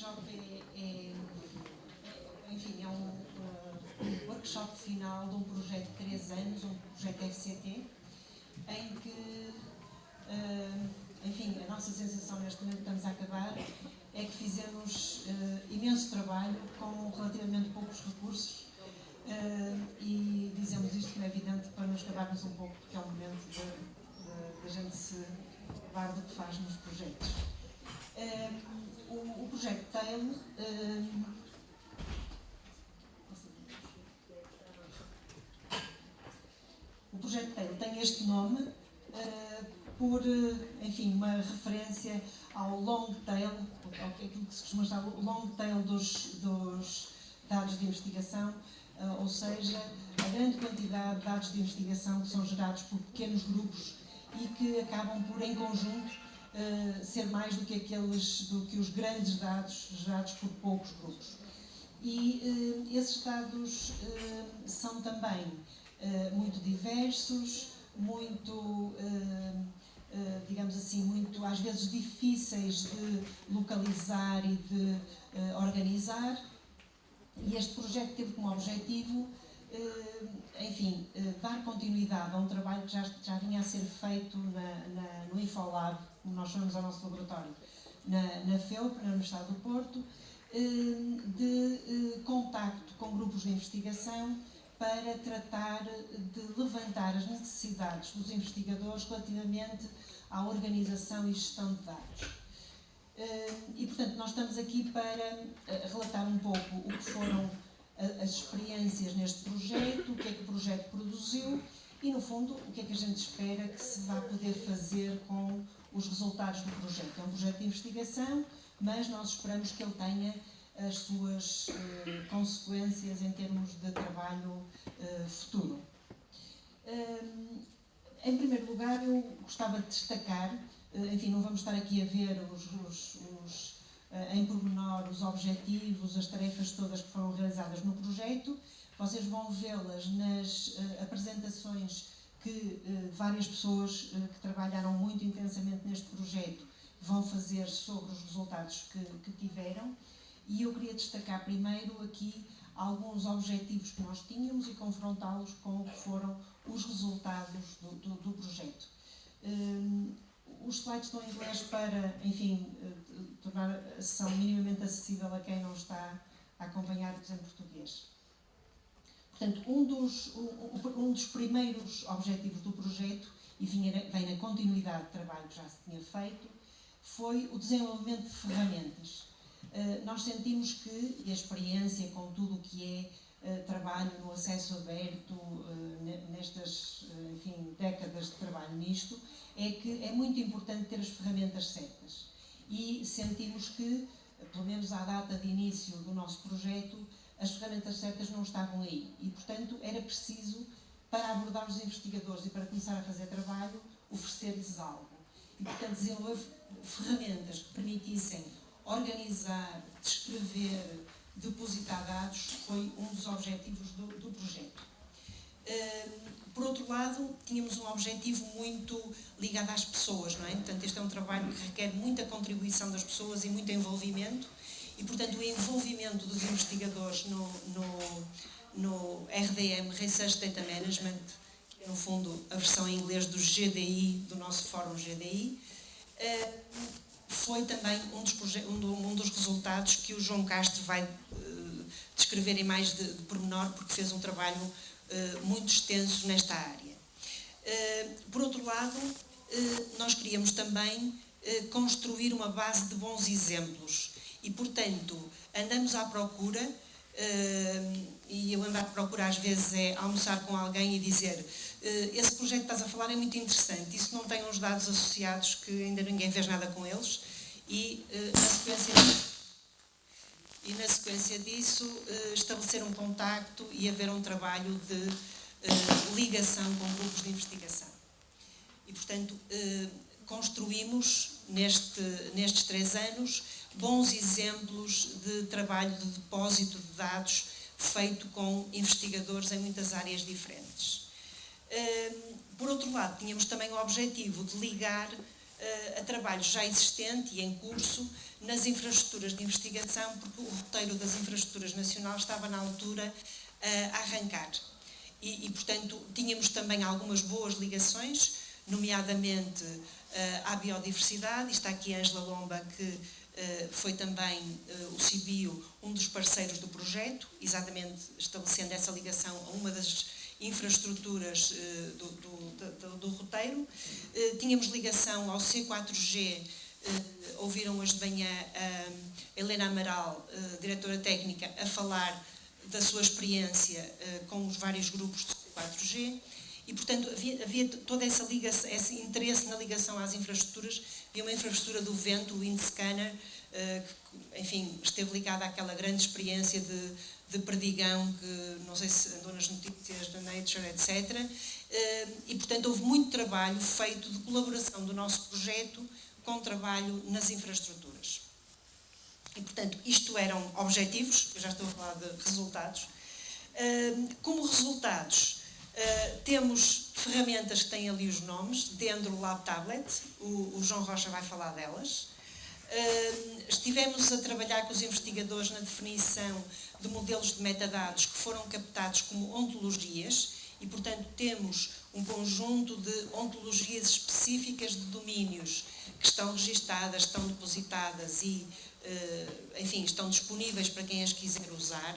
workshop enfim, é um workshop final de um projeto de 3 anos, um projeto FCT, em que, enfim, a nossa sensação neste momento que estamos a acabar é que fizemos imenso trabalho com relativamente poucos recursos e dizemos isto como é evidente para nos acabarmos um pouco, porque é um momento de a gente se levar do que faz nos projetos. O projeto TAIL tem este nome por, enfim, uma referência ao long tail, aquilo que se costuma chamar o long tail dos dados de investigação, ou seja, a grande quantidade de dados de investigação que são gerados por pequenos grupos e que acabam por, em conjunto, ser mais do que os grandes dados gerados por poucos grupos. E esses dados são também muito diversos, muito, digamos assim, muito às vezes difíceis de localizar e de organizar. E este projeto teve como objetivo, enfim, dar continuidade a um trabalho que já vinha a ser feito no InfoLab, como nós chamamos ao nosso laboratório, na FEUP, na Universidade do Porto, de contacto com grupos de investigação para tratar de levantar as necessidades dos investigadores relativamente à organização e gestão de dados. E, portanto, nós estamos aqui para relatar um pouco o que foram as experiências neste projeto, o que é que o projeto produziu e, no fundo, o que é que a gente espera que se vá poder fazer com os resultados do projeto. É um projeto de investigação, mas nós esperamos que ele tenha as suas consequências em termos de trabalho futuro. Em primeiro lugar, eu gostava de destacar, enfim, não vamos estar aqui a ver em pormenor os objetivos, as tarefas todas que foram realizadas no projeto. Vocês vão vê-las nas apresentações que várias pessoas que trabalharam muito intensamente neste projeto vão fazer sobre os resultados que tiveram. E eu queria destacar primeiro aqui alguns objetivos que nós tínhamos e confrontá-los com o que foram os resultados do projeto. Os slides estão em inglês para, enfim, tornar a sessão minimamente acessível a quem não está a acompanhar-nos em português. Portanto, um dos primeiros objetivos do projeto, e vem na continuidade de trabalho que já se tinha feito, foi o desenvolvimento de ferramentas. Nós sentimos que, e a experiência com tudo o que é trabalho no acesso aberto, nestas, enfim, décadas de trabalho nisto, é que é muito importante ter as ferramentas certas. E sentimos que, pelo menos à data de início do nosso projeto, as ferramentas certas não estavam aí. E, portanto, era preciso, para abordar os investigadores e para começar a fazer trabalho, oferecer-lhes algo. E, portanto, desenvolver ferramentas que permitissem organizar, descrever, depositar dados, foi um dos objetivos do projeto. Por outro lado, tínhamos um objetivo muito ligado às pessoas, não é? Portanto, este é um trabalho que requer muita contribuição das pessoas e muito envolvimento, e, portanto, o envolvimento dos investigadores no RDM, Research Data Management, que é, no fundo, a versão em inglês do GDI, do nosso fórum GDI, foi também um dos resultados que o João Castro vai descrever em mais de pormenor, porque fez um trabalho muito extenso nesta área. Por outro lado, nós queríamos também construir uma base de bons exemplos e, portanto, andamos à procura, e eu ando à procura às vezes é almoçar com alguém e dizer esse projeto que estás a falar é muito interessante, isso não tem uns dados associados que ainda ninguém fez nada com eles, e na sequência disso estabelecer um contacto e haver um trabalho de ligação com grupos de investigação. E, portanto, construímos nestes 3 anos bons exemplos de trabalho de depósito de dados feito com investigadores em muitas áreas diferentes. Por outro lado, tínhamos também o objetivo de ligar a trabalho já existente e em curso nas infraestruturas de investigação, porque o roteiro das infraestruturas nacionais estava na altura a arrancar. Portanto, tínhamos também algumas boas ligações, nomeadamente à biodiversidade. Está aqui a Ângela Lomba, que foi também o CIBIO um dos parceiros do projeto, exatamente estabelecendo essa ligação a uma das infraestruturas do roteiro. Tínhamos ligação ao C4G, ouviram hoje de manhã a Helena Amaral, diretora técnica, a falar da sua experiência com os vários grupos de C4G. E, portanto, havia toda essa ligação, esse interesse na ligação às infraestruturas. Havia uma infraestrutura do vento, o Wind Scanner, que, enfim, esteve ligada àquela grande experiência de Perdigão, que não sei se andou nas notícias da Nature, etc. E, portanto, houve muito trabalho feito de colaboração do nosso projeto com trabalho nas infraestruturas. E, portanto, isto eram objetivos, eu já estou a falar de resultados. Como resultados, temos ferramentas que têm ali os nomes, Dendro Lab Tablet, o João Rocha vai falar delas. Estivemos a trabalhar com os investigadores na definição de modelos de metadados que foram captados como ontologias e, portanto, temos um conjunto de ontologias específicas de domínios que estão registadas, estão depositadas e, enfim, estão disponíveis para quem as quiser usar.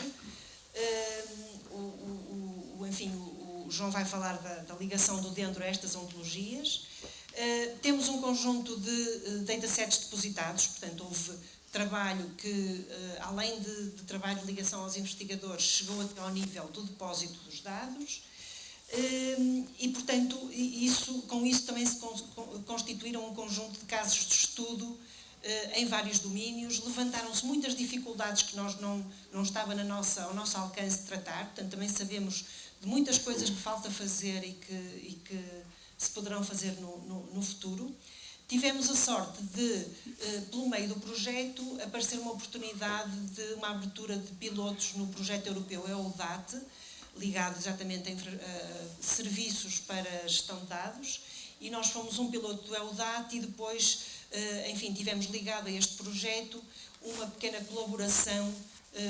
Enfim, o João vai falar da ligação do Dendro a estas ontologias. Temos um conjunto de datasets depositados, portanto, houve trabalho que, além de trabalho de ligação aos investigadores, chegou até ao nível do depósito dos dados. E, portanto, com isso também se constituíram um conjunto de casos de estudo em vários domínios. Levantaram-se muitas dificuldades que nós não estava ao nosso alcance de tratar, portanto, também sabemos de muitas coisas que falta fazer e que se poderão fazer no futuro. Tivemos a sorte de, pelo meio do projeto, aparecer uma oportunidade de uma abertura de pilotos no projeto europeu EUDAT, ligado exatamente a serviços para gestão de dados, e nós fomos um piloto do EUDAT e depois, enfim, tivemos ligado a este projeto uma pequena colaboração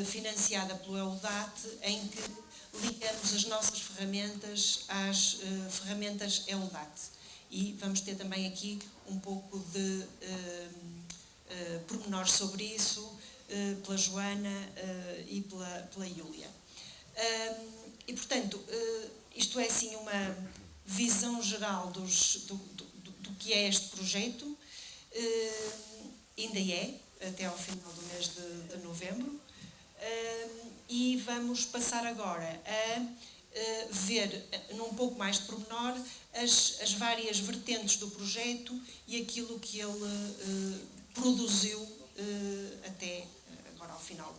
financiada pelo EUDAT, em que ligamos as nossas ferramentas às ferramentas EUDAT. E vamos ter também aqui um pouco de pormenores sobre isso pela Joana e pela Júlia. E, portanto, isto é assim uma visão geral do que é este projeto. Ainda é, até ao final do mês de novembro. E vamos passar agora a ver num pouco mais de pormenor as várias vertentes do projeto e aquilo que ele produziu até agora ao final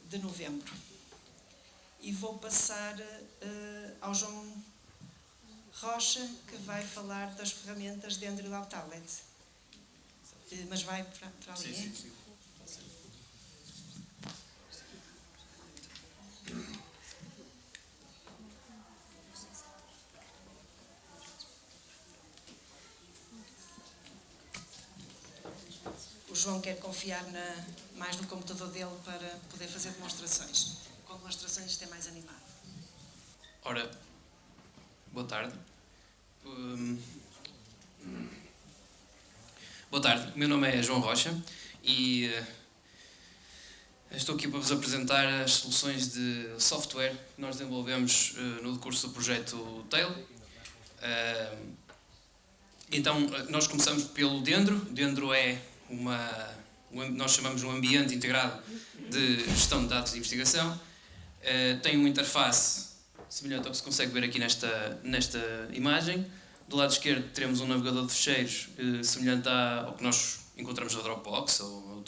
de novembro. E vou passar ao João Rocha, que vai falar das ferramentas dentro do Lab Tablet. Mas vai para ali, sim, sim. O João quer confiar mais no computador dele para poder fazer demonstrações. Com demonstrações isto é mais animado. Ora, boa tarde. Boa tarde, o meu nome é João Rocha e estou aqui para vos apresentar as soluções de software que nós desenvolvemos no decurso do projeto TAIL. Então, nós começamos pelo Dendro. Dendro é nós chamamos um ambiente integrado de gestão de dados de investigação. Tem uma interface semelhante ao que se consegue ver aqui nesta imagem. Do lado esquerdo teremos um navegador de ficheiros semelhante ao que nós encontramos na Dropbox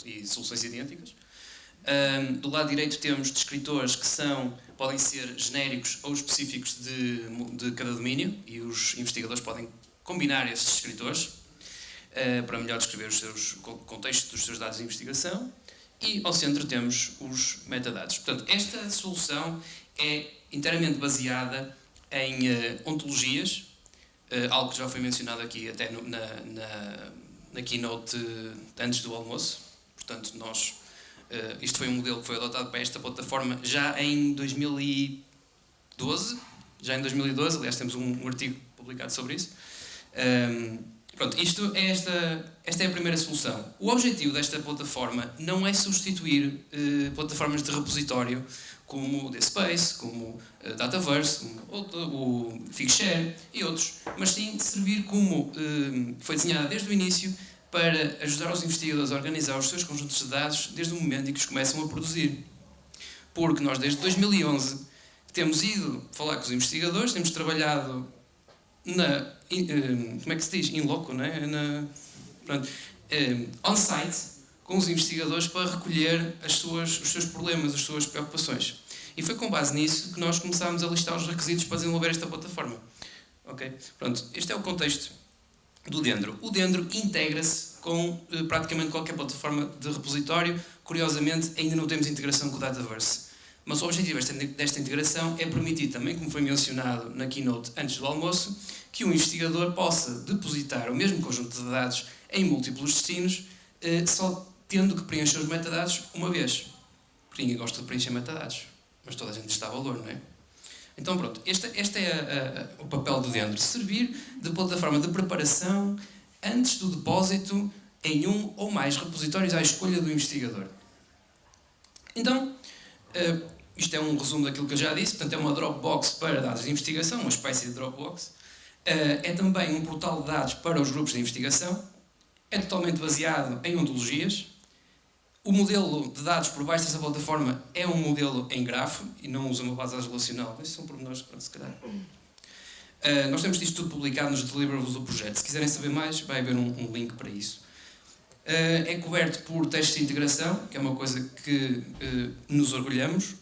e soluções idênticas. Do lado direito temos descritores que podem ser genéricos ou específicos de cada domínio, e os investigadores podem combinar esses descritores para melhor descrever o contexto dos seus dados de investigação. E ao centro temos os metadados. Portanto, esta solução é inteiramente baseada em ontologias algo que já foi mencionado aqui até na keynote antes do almoço. Portanto, isto foi um modelo que foi adotado para esta plataforma já em 2012. Aliás, temos um artigo publicado sobre isso. Pronto, esta é a primeira solução. O objetivo desta plataforma não é substituir plataformas de repositório como o DSpace, como o Dataverse, o Figshare e outros, mas sim servir como foi desenhada desde o início para ajudar os investigadores a organizar os seus conjuntos de dados desde o momento em que os começam a produzir. Porque nós, desde 2011, temos ido falar com os investigadores, temos trabalhado como é que se diz? In loco, não é? On-site, com os investigadores para recolher os seus problemas, as suas preocupações. E foi com base nisso que nós começámos a listar os requisitos para desenvolver esta plataforma. Okay? Pronto, este é o contexto do Dendro. O Dendro integra-se com praticamente qualquer plataforma de repositório. Curiosamente, ainda não temos integração com o Dataverse. Mas o objetivo desta integração é permitir também, como foi mencionado na keynote antes do almoço, que um investigador possa depositar o mesmo conjunto de dados em múltiplos destinos, só tendo que preencher os metadados uma vez. Porque ninguém gosta de preencher metadados, mas toda a gente está a valor, não é? Então pronto, este é o papel do Dendro, servir de plataforma de preparação antes do depósito em um ou mais repositórios à escolha do investigador. Então, isto é um resumo daquilo que eu já disse, portanto é uma Dropbox para dados de investigação, uma espécie de Dropbox. É também um portal de dados para os grupos de investigação, é totalmente baseado em ontologias. O modelo de dados por baixo dessa plataforma é um modelo em grafo e não usa uma base de dados relacional. Esses são pormenores que, se calhar. Nós temos isto tudo publicado nos deliverables do projeto. Se quiserem saber mais, vai haver um link para isso. É coberto por testes de integração, que é uma coisa que nos orgulhamos,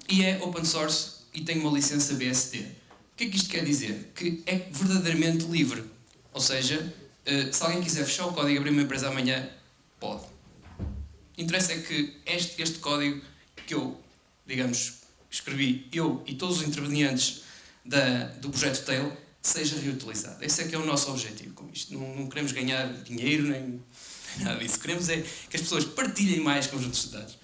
e é open source e tem uma licença BSD. O que é que isto quer dizer? Que é verdadeiramente livre. Ou seja, se alguém quiser fechar o código e abrir uma empresa amanhã, pode. O que interessa é que este código que eu, digamos, escrevi, eu e todos os intervenientes do projeto Tail, seja reutilizado. Esse é que é o nosso objetivo com isto. Não queremos ganhar dinheiro, nem nada disso. Queremos é que as pessoas partilhem mais conjuntos de dados.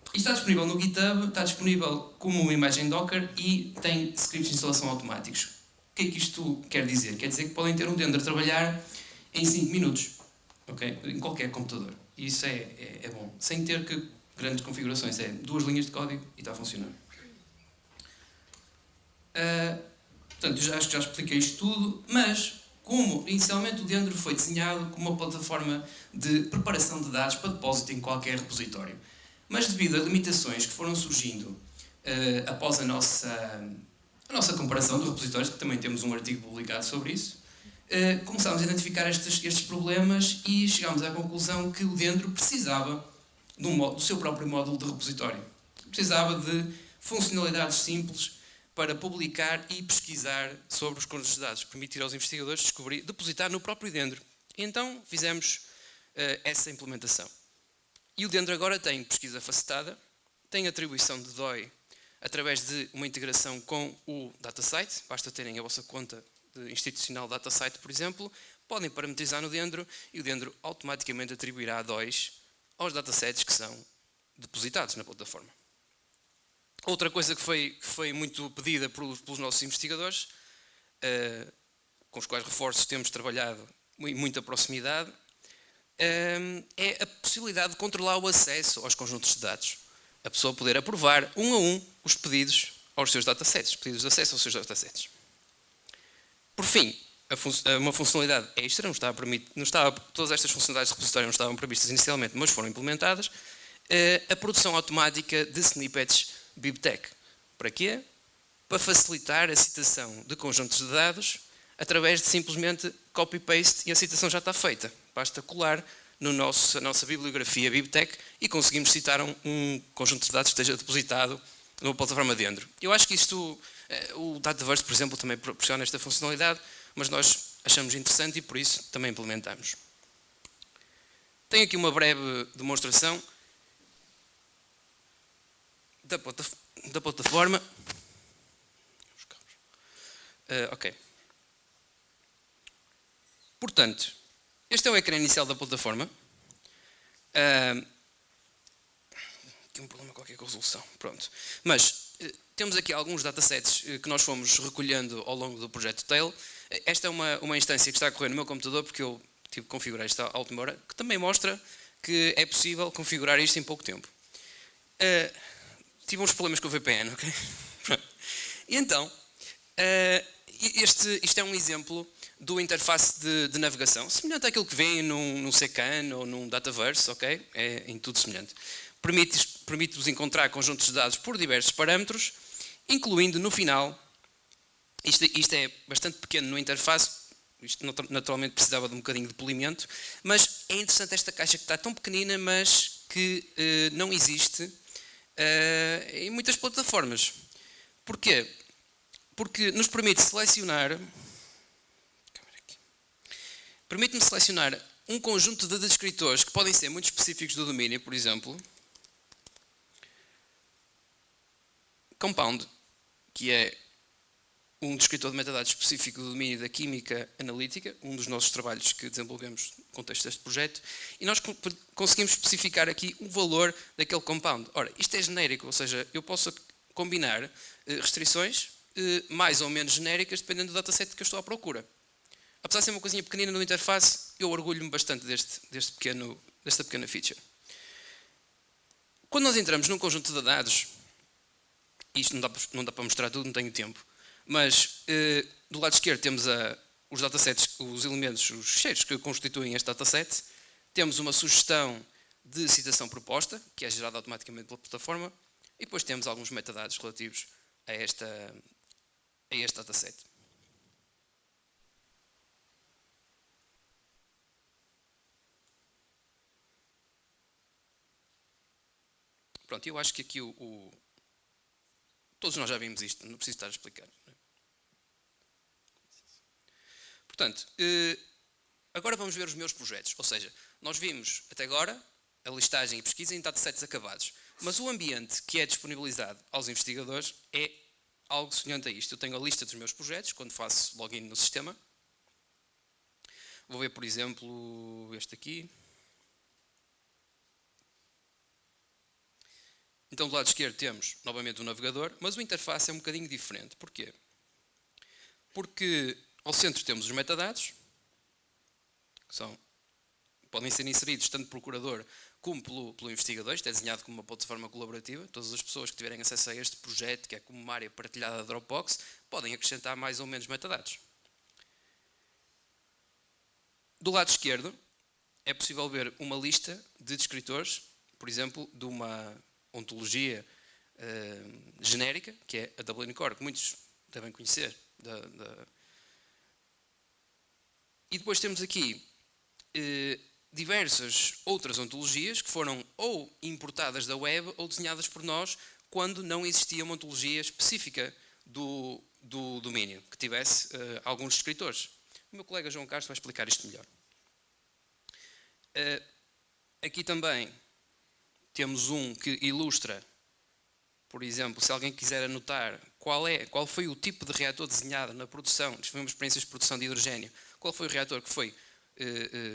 Isto está disponível no GitHub, está disponível como uma imagem Docker e tem scripts de instalação automáticos. O que é que isto quer dizer? Quer dizer que podem ter um Dendro a trabalhar em 5 minutos, okay? Em qualquer computador. E isso é bom. Sem ter que grandes configurações. É 2 linhas de código e está a funcionar. Portanto, acho que já expliquei isto tudo, mas como inicialmente o Dendro foi desenhado como uma plataforma de preparação de dados para depósito em qualquer repositório. Mas devido a limitações que foram surgindo após a nossa comparação de repositórios, que também temos um artigo publicado sobre isso, começámos a identificar estes problemas e chegámos à conclusão que o Dendro precisava do seu próprio módulo de repositório. Precisava de funcionalidades simples para publicar e pesquisar sobre os conjuntos de dados, permitir aos investigadores depositar no próprio Dendro. E então fizemos essa implementação. E o Dendro agora tem pesquisa facetada, tem atribuição de DOI através de uma integração com o datasite, basta terem a vossa conta institucional datasite, por exemplo, podem parametrizar no Dendro e o Dendro automaticamente atribuirá DOIs aos datasets que são depositados na plataforma. Outra coisa que foi muito pedida pelos nossos investigadores, com os quais reforços temos trabalhado em muita proximidade, é a possibilidade de controlar o acesso aos conjuntos de dados. A pessoa poder aprovar um a um os pedidos aos seus datasets, pedidos de acesso aos seus datasets. Por fim, uma funcionalidade extra, todas estas funcionalidades de repositório não estavam previstas inicialmente, mas foram implementadas, a produção automática de snippets BibTeX. Para quê? Para facilitar a citação de conjuntos de dados através de simplesmente copy-paste e a citação já está feita. Basta colar na nossa bibliografia BibTeX e conseguimos citar um conjunto de dados que esteja depositado numa plataforma Dendro. Eu acho que isto, o Dataverse, por exemplo, também proporciona esta funcionalidade, mas nós achamos interessante e por isso também implementamos. Tenho aqui uma breve demonstração da plataforma. Ok. Portanto, este é o ecrã inicial da plataforma. Tem um problema qualquer com a resolução. Pronto. Mas temos aqui alguns datasets que nós fomos recolhendo ao longo do projeto Tail. Esta é uma instância que está a correr no meu computador, porque eu tive que configurar isto à última hora, que também mostra que é possível configurar isto em pouco tempo. Tive uns problemas com o VPN, ok? E então, isto é um exemplo do interface de navegação, semelhante àquilo que vem num CKAN ou num Dataverse, ok? É em tudo semelhante. Permite-vos encontrar conjuntos de dados por diversos parâmetros, incluindo no final, isto é bastante pequeno no interface, isto naturalmente precisava de um bocadinho de polimento, mas é interessante esta caixa que está tão pequenina, mas que não existe em muitas plataformas. Porquê? Porque nos permite selecionar... Permite-me selecionar um conjunto de descritores que podem ser muito específicos do domínio, por exemplo. Compound, que é um descritor de metadados específico do domínio da química analítica, um dos nossos trabalhos que desenvolvemos no contexto deste projeto, e nós conseguimos especificar aqui o valor daquele compound. Ora, isto é genérico, ou seja, eu posso combinar restrições mais ou menos genéricas dependendo do dataset que eu estou à procura. Apesar de ser uma coisinha pequenina no interface, eu orgulho-me bastante desta pequena feature. Quando nós entramos num conjunto de dados, isto não dá para mostrar tudo, não tenho tempo, mas do lado esquerdo temos os datasets, os elementos, os ficheiros que constituem este dataset. Temos uma sugestão de citação proposta, que é gerada automaticamente pela plataforma, e depois temos alguns metadados relativos a este dataset. Pronto, eu acho que aqui todos nós já vimos isto, não preciso estar a explicar. Portanto, agora vamos ver os meus projetos. Ou seja, nós vimos até agora a listagem e pesquisa em datasets acabados. Mas o ambiente que é disponibilizado aos investigadores é algo semelhante a isto. Eu tenho a lista dos meus projetos quando faço login no sistema. Vou ver, por exemplo, este aqui. Então, do lado esquerdo temos novamente o navegador, mas o interface é um bocadinho diferente. Porquê? Porque ao centro temos os metadados, que podem ser inseridos tanto pelo curador como pelo investigador. Isto é desenhado como uma plataforma colaborativa. Todas as pessoas que tiverem acesso a este projeto, que é como uma área partilhada da Dropbox, podem acrescentar mais ou menos metadados. Do lado esquerdo é possível ver uma lista de descritores, por exemplo, de uma ontologia genérica, que é a Dublin Core, que muitos devem conhecer. E depois temos aqui diversas outras ontologias que foram ou importadas da web ou desenhadas por nós quando não existia uma ontologia específica do domínio, que tivesse alguns descritores. O meu colega João Carlos vai explicar isto melhor. Aqui também temos um que ilustra, por exemplo, se alguém quiser anotar qual foi o tipo de reator desenhado na produção, desenvolvemos experiências de produção de hidrogênio, qual foi o reator que foi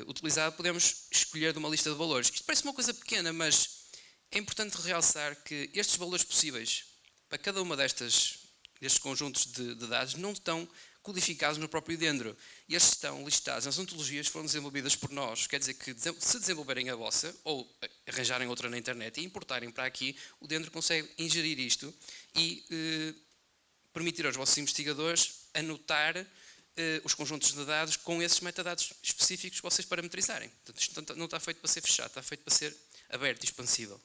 utilizado, podemos escolher de uma lista de valores. Isto parece uma coisa pequena, mas é importante realçar que estes valores possíveis para cada uma destes conjuntos de dados não estão codificados no próprio Dendro. E estes estão listados nas ontologias que foram desenvolvidas por nós. Quer dizer que se desenvolverem a vossa, ou arranjarem outra na internet e importarem para aqui, o Dendro consegue ingerir isto e permitir aos vossos investigadores anotar os conjuntos de dados com esses metadados específicos que vocês parametrizarem. Portanto, isto não está feito para ser fechado, está feito para ser aberto e expansível.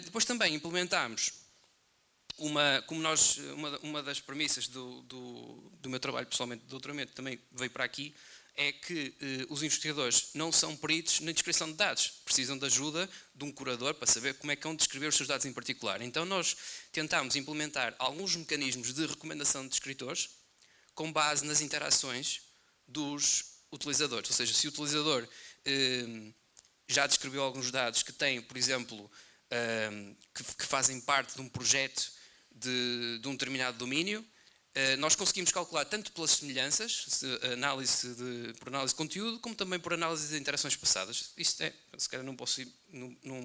Depois também implementámos uma das premissas do meu trabalho, pessoalmente, de doutoramento, também veio para aqui, é que os investigadores não são peritos na descrição de dados. Precisam de ajuda de um curador para saber como é que vão descrever os seus dados em particular. Então nós tentámos implementar alguns mecanismos de recomendação de descritores com base nas interações dos utilizadores. Ou seja, se o utilizador já descreveu alguns dados que têm, por exemplo, que fazem parte de um projeto de um determinado domínio, Nós conseguimos calcular tanto pelas semelhanças, por análise de conteúdo, como também por análise de interações passadas. Isto se calhar não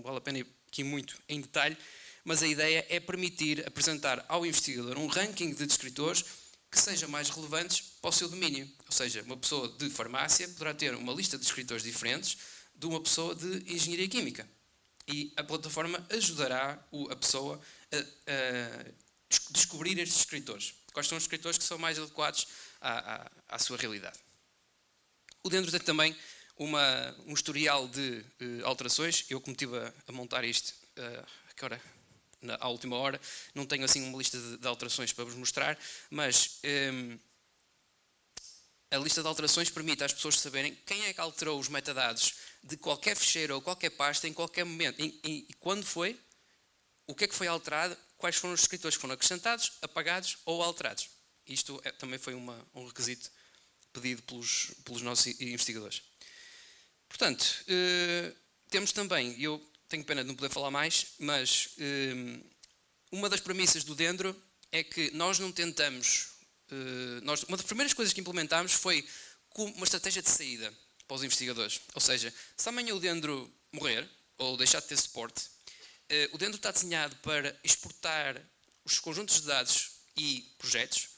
vale a pena ir aqui muito em detalhe, mas a ideia é permitir apresentar ao investigador um ranking de descritores que seja mais relevantes para o seu domínio. Ou seja, uma pessoa de farmácia poderá ter uma lista de descritores diferentes de uma pessoa de engenharia química. E a plataforma ajudará a pessoa a descobrir estes descritores. Quais são os descritores que são mais adequados à sua realidade. O Dendro tem também um historial de alterações. Eu, como estive a montar isto agora, à última hora, não tenho assim uma lista de alterações para vos mostrar, mas a lista de alterações permite às pessoas saberem quem é que alterou os metadados de qualquer ficheiro ou qualquer pasta em qualquer momento, e quando foi, o que é que foi alterado, quais foram os descritores que foram acrescentados, apagados ou alterados. Isto também foi um requisito pedido pelos nossos investigadores. Portanto, temos também, eu tenho pena de não poder falar mais, mas uma das premissas do Dendro é que nós não tentamos... uma das primeiras coisas que implementámos foi uma estratégia de saída para os investigadores. Ou seja, se amanhã o Dendro morrer ou deixar de ter suporte, o Dendro está desenhado para exportar os conjuntos de dados e projetos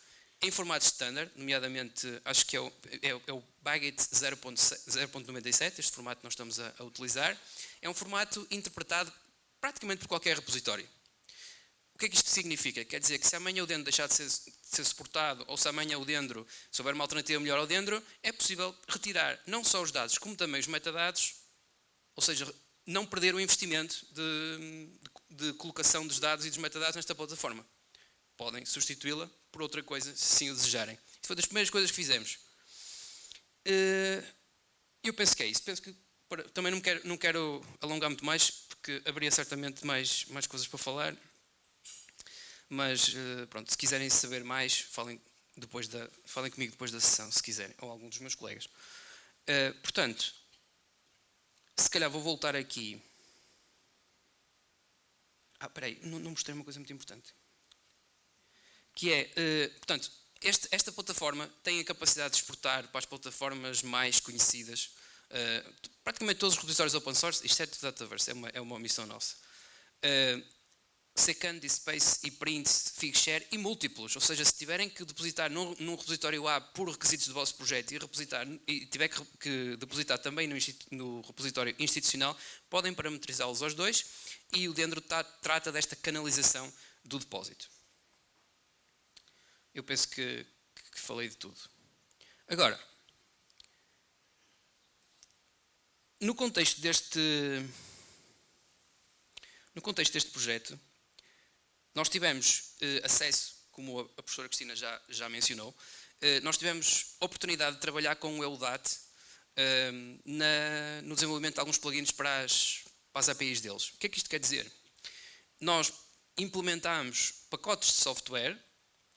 em formato standard, nomeadamente, acho que é o Bagit 0.97, este formato que nós estamos a utilizar. É um formato interpretado praticamente por qualquer repositório. O que é que isto significa? Quer dizer que se amanhã o Dendro deixar de ser suportado, ou se amanhã o Dendro, se houver uma alternativa melhor ao Dendro, é possível retirar não só os dados, como também os metadados, ou seja, não perder o investimento de colocação dos dados e dos metadados nesta plataforma. Podem substituí-la por outra coisa, se assim o desejarem. Isso foi das primeiras coisas que fizemos. Eu penso que é isso. Penso que também não quero alongar muito mais, porque haveria certamente mais coisas para falar. Mas, pronto, se quiserem saber mais, falem comigo depois da sessão, se quiserem, ou algum dos meus colegas. Portanto, se calhar vou voltar aqui. Espera aí, não mostrei uma coisa muito importante. Que é, portanto, esta plataforma tem a capacidade de exportar para as plataformas mais conhecidas, praticamente todos os repositórios open source, exceto o Dataverse, é uma missão nossa. Second, Dspace e Print, Figshare e múltiplos, ou seja, se tiverem que depositar num repositório A por requisitos do vosso projeto e tiver que depositar também no repositório institucional, podem parametrizá-los aos dois, e o Dendro trata desta canalização do depósito. Eu penso que falei de tudo. Agora, no contexto deste projeto, nós tivemos acesso, como a professora Cristina já mencionou, nós tivemos a oportunidade de trabalhar com o EUDAT no desenvolvimento de alguns plugins para as APIs deles. O que é que isto quer dizer? Nós implementámos pacotes de software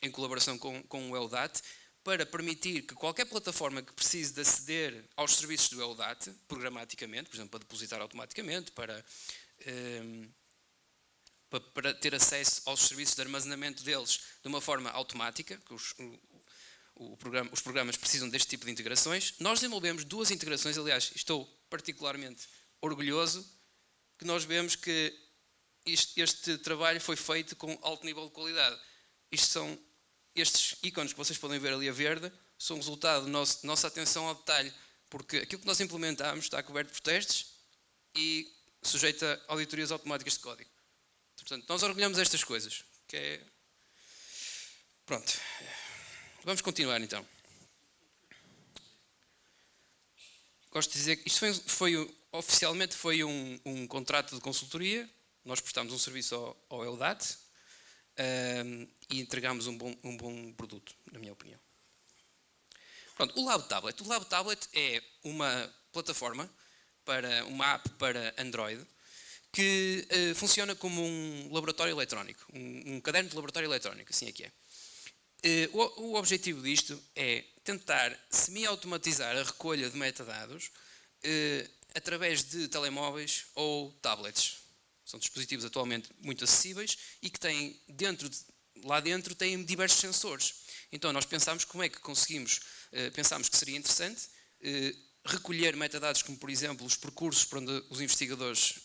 em colaboração com o EUDAT para permitir que qualquer plataforma que precise de aceder aos serviços do EUDAT, programaticamente, por exemplo, para depositar automaticamente, para ter acesso aos serviços de armazenamento deles de uma forma automática, que os programas precisam deste tipo de integrações. Nós desenvolvemos 2 integrações, aliás, estou particularmente orgulhoso que nós vemos que este trabalho foi feito com alto nível de qualidade. Estes ícones que vocês podem ver ali a verde são resultado da nossa atenção ao detalhe, porque aquilo que nós implementamos está coberto por testes e sujeito a auditorias automáticas de código. Portanto, nós orgulhamos estas coisas. Pronto. Vamos continuar então. Gosto de dizer que isto oficialmente foi um contrato de consultoria. Nós prestámos um serviço ao EUDAT e entregámos um bom produto, na minha opinião. Pronto, o Lab Tablet. O Lab Tablet é uma plataforma, uma app para Android, que funciona como um laboratório eletrónico, um caderno de laboratório eletrónico, assim é que é. O objetivo disto é tentar semi-automatizar a recolha de metadados através de telemóveis ou tablets. São dispositivos atualmente muito acessíveis e que têm dentro lá dentro têm diversos sensores. Então nós pensámos como é que conseguimos, pensámos que seria interessante recolher metadados como, por exemplo, os percursos por onde os investigadores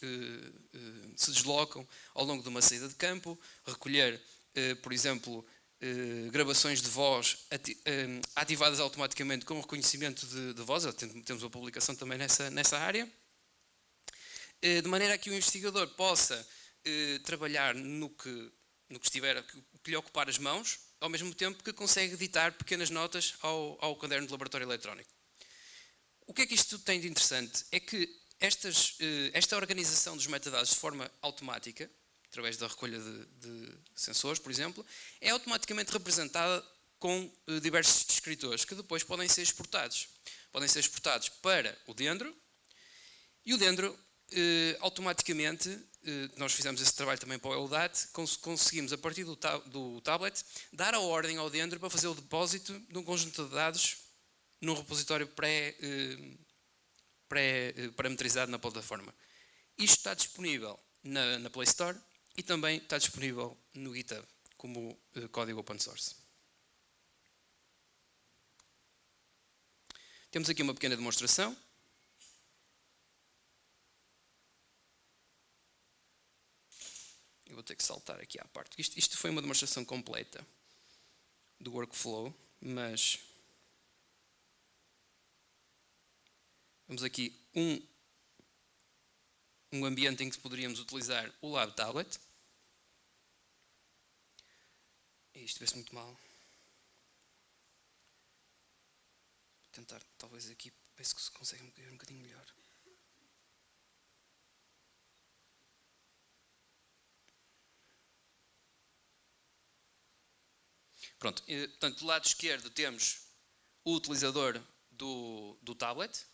se deslocam ao longo de uma saída de campo, recolher, por exemplo, gravações de voz ativadas automaticamente com reconhecimento de voz, temos uma publicação também nessa área, de maneira que o investigador possa trabalhar no que estiver, que lhe ocupar as mãos, ao mesmo tempo que consegue editar pequenas notas ao caderno de laboratório eletrónico. O que é que isto tem de interessante? É que esta organização dos metadados de forma automática, através da recolha de sensores, por exemplo, é automaticamente representada com diversos descritores, que depois podem ser exportados. Podem ser exportados para o Dendro, e o Dendro, automaticamente, nós fizemos esse trabalho também para o EUDAT, conseguimos, a partir do tablet, dar a ordem ao Dendro para fazer o depósito de um conjunto de dados num repositório pré-parametrizado na plataforma. Isto está disponível na Play Store e também está disponível no GitHub, como código open source. Temos aqui uma pequena demonstração. Eu vou ter que saltar aqui à parte. Isto foi uma demonstração completa do workflow, mas vamos aqui um ambiente em que poderíamos utilizar o Lab Tablet. Isto vê-se muito mal. Vou tentar, talvez aqui, ver se consegue ver um bocadinho melhor. Pronto, portanto, do lado esquerdo temos o utilizador do tablet,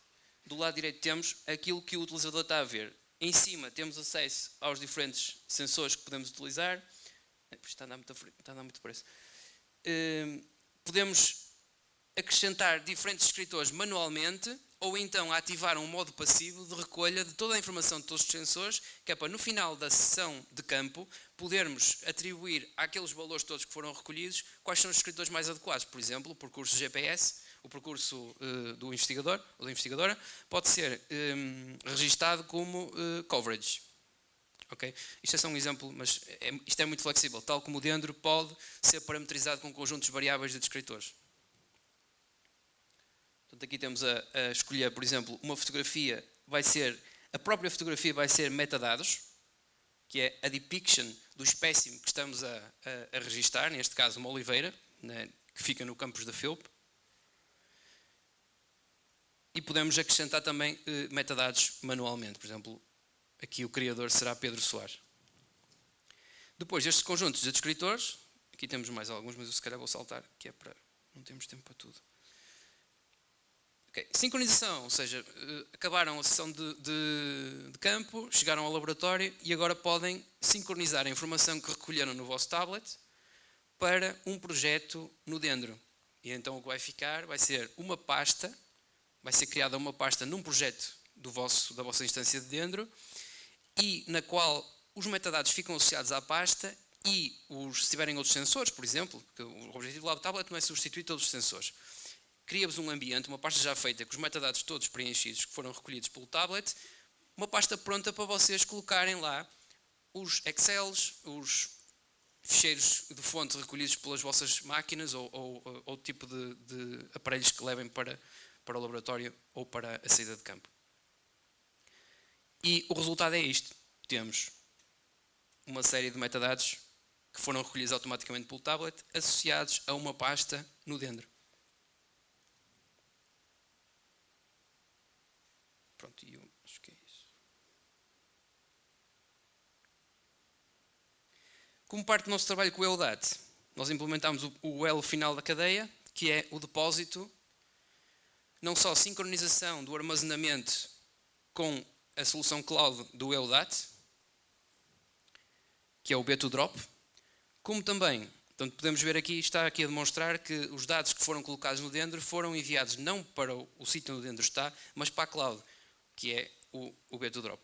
do lado direito temos aquilo que o utilizador está a ver. Em cima temos acesso aos diferentes sensores que podemos utilizar. Isto está a dar muito depressa. Podemos acrescentar diferentes descritores manualmente ou então ativar um modo passivo de recolha de toda a informação de todos os sensores, que é para no final da sessão de campo podermos atribuir àqueles valores todos que foram recolhidos quais são os descritores mais adequados. Por exemplo, o percurso GPS, o percurso do investigador ou da investigadora pode ser registado como coverage. Okay? Isto é só um exemplo, mas isto é muito flexível, tal como o Dendro pode ser parametrizado com conjuntos variáveis de descritores. Portanto, aqui temos a escolher, por exemplo, uma fotografia, a própria fotografia vai ser metadados, que é a depiction do espécime que estamos a registar, neste caso uma oliveira, né, que fica no campus da Philp. E podemos acrescentar também metadados manualmente, por exemplo, aqui o criador será Pedro Soares. Depois destes conjuntos de descritores, aqui temos mais alguns, mas eu se calhar vou saltar, que é para... não temos tempo para tudo. Okay. Sincronização, ou seja, acabaram a sessão de campo, chegaram ao laboratório e agora podem sincronizar a informação que recolheram no vosso tablet para um projeto no Dendro. E então o que vai ficar vai ser uma pasta, vai ser criada uma pasta num projeto da vossa instância de Dendro e na qual os metadados ficam associados à pasta e se tiverem outros sensores, por exemplo, porque o objetivo do Lab Tablet não é substituir todos os sensores. Cria-vos um ambiente, uma pasta já feita com os metadados todos preenchidos que foram recolhidos pelo tablet, uma pasta pronta para vocês colocarem lá os Excels, os ficheiros de fonte recolhidos pelas vossas máquinas ou tipo de aparelhos que levem para o laboratório ou para a saída de campo. E o resultado é isto. Temos uma série de metadados que foram recolhidos automaticamente pelo tablet associados a uma pasta no Dendro. Pronto, e eu acho que é isso. Como parte do nosso trabalho com o EUDAT, nós implementámos o elo final da cadeia, que é o depósito, não só sincronização do armazenamento com a solução cloud do EUDAT, que é o B2Drop, como também, portanto, podemos ver aqui, está aqui a demonstrar que os dados que foram colocados no Dendro foram enviados não para o sítio onde o Dendro está, mas para a cloud, que é o B2Drop.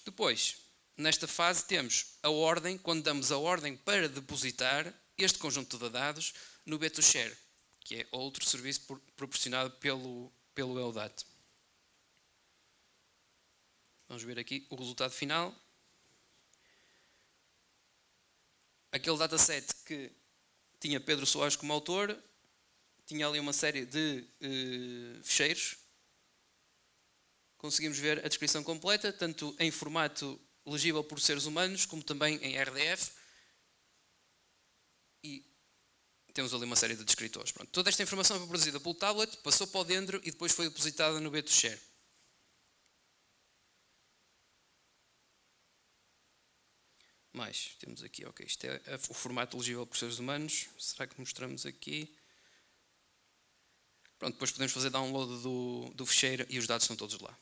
Depois, nesta fase temos a ordem, quando damos a ordem para depositar este conjunto de dados no B2Share, que é outro serviço proporcionado pelo EUDAT. Vamos ver aqui o resultado final. Aquele dataset que tinha Pedro Soares como autor, tinha ali uma série de ficheiros. Conseguimos ver a descrição completa, tanto em formato legível por seres humanos, como também em RDF. E temos ali uma série de descritores. Pronto. Toda esta informação foi produzida pelo tablet, passou para o Dendro e depois foi depositada no B2Share. Mais, temos aqui, ok, isto é o formato legível por seres humanos. Será que mostramos aqui? Pronto, depois podemos fazer download do ficheiro e os dados estão todos lá.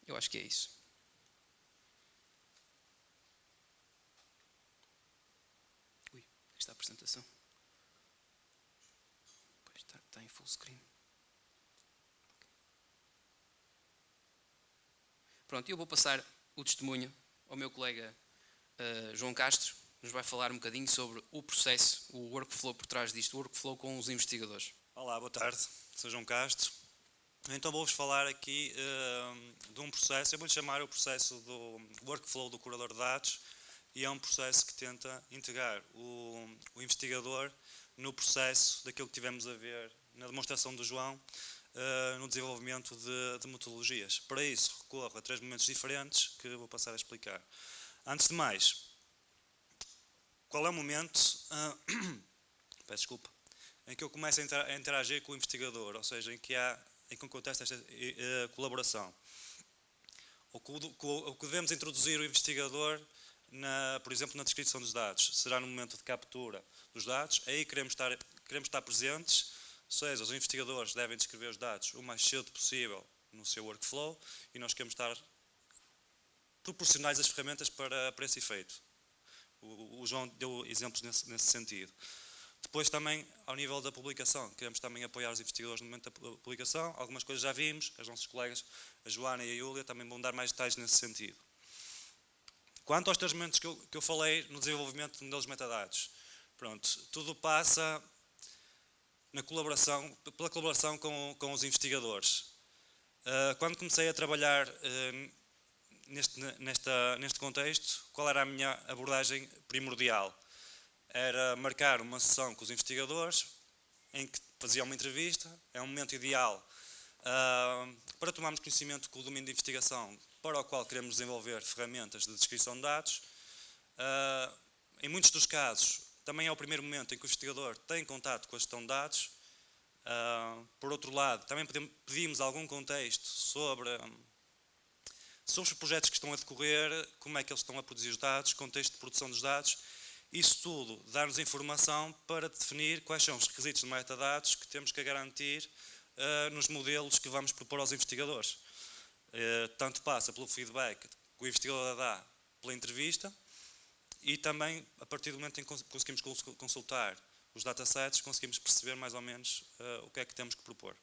Eu acho que é isso. Ui, aqui está a apresentação. Pois está em full screen. Pronto, eu vou passar o testemunho ao meu colega João Castro, nos vai falar um bocadinho sobre o processo, o workflow por trás disto, o workflow com os investigadores. Olá, boa tarde, sou João Castro. Então vou-vos falar aqui de um processo, eu vou-lhe chamar o processo do workflow do curador de dados, e é um processo que tenta integrar o investigador no processo daquilo que tivemos a ver na demonstração do João, no desenvolvimento de metodologias. Para isso recorro a 3 momentos diferentes que eu vou passar a explicar. Antes de mais, qual é o momento peço desculpa, em que eu começo a interagir com o investigador, ou seja, em que acontece esta colaboração? O que devemos introduzir o investigador, por exemplo, na descrição dos dados? Será no momento de captura dos dados? Aí queremos estar presentes, ou seja, os investigadores devem descrever os dados o mais cedo possível no seu workflow e nós queremos proporcionar as ferramentas para esse efeito. O João deu exemplos nesse sentido. Depois também, ao nível da publicação, queremos também apoiar os investigadores no momento da publicação. Algumas coisas já vimos, as nossas colegas, a Joana e a Júlia, também vão dar mais detalhes nesse sentido. Quanto aos 3 momentos que eu falei no desenvolvimento de modelos de metadados, pronto, tudo passa pela colaboração com os investigadores. Quando comecei a trabalhar neste contexto, qual era a minha abordagem primordial? Era marcar uma sessão com os investigadores, em que fazia uma entrevista, é um momento ideal para tomarmos conhecimento com o domínio de investigação para o qual queremos desenvolver ferramentas de descrição de dados. Em muitos dos casos, também é o primeiro momento em que o investigador tem contato com a gestão de dados. Por outro lado, também pedimos algum contexto sobre os projetos que estão a decorrer, como é que eles estão a produzir os dados, contexto de produção dos dados. Isso tudo dá-nos informação para definir quais são os requisitos de metadados que temos que garantir nos modelos que vamos propor aos investigadores. Tanto passa pelo feedback que o investigador dá pela entrevista e também, a partir do momento em que conseguimos consultar os datasets, conseguimos perceber mais ou menos o que é que temos que propor.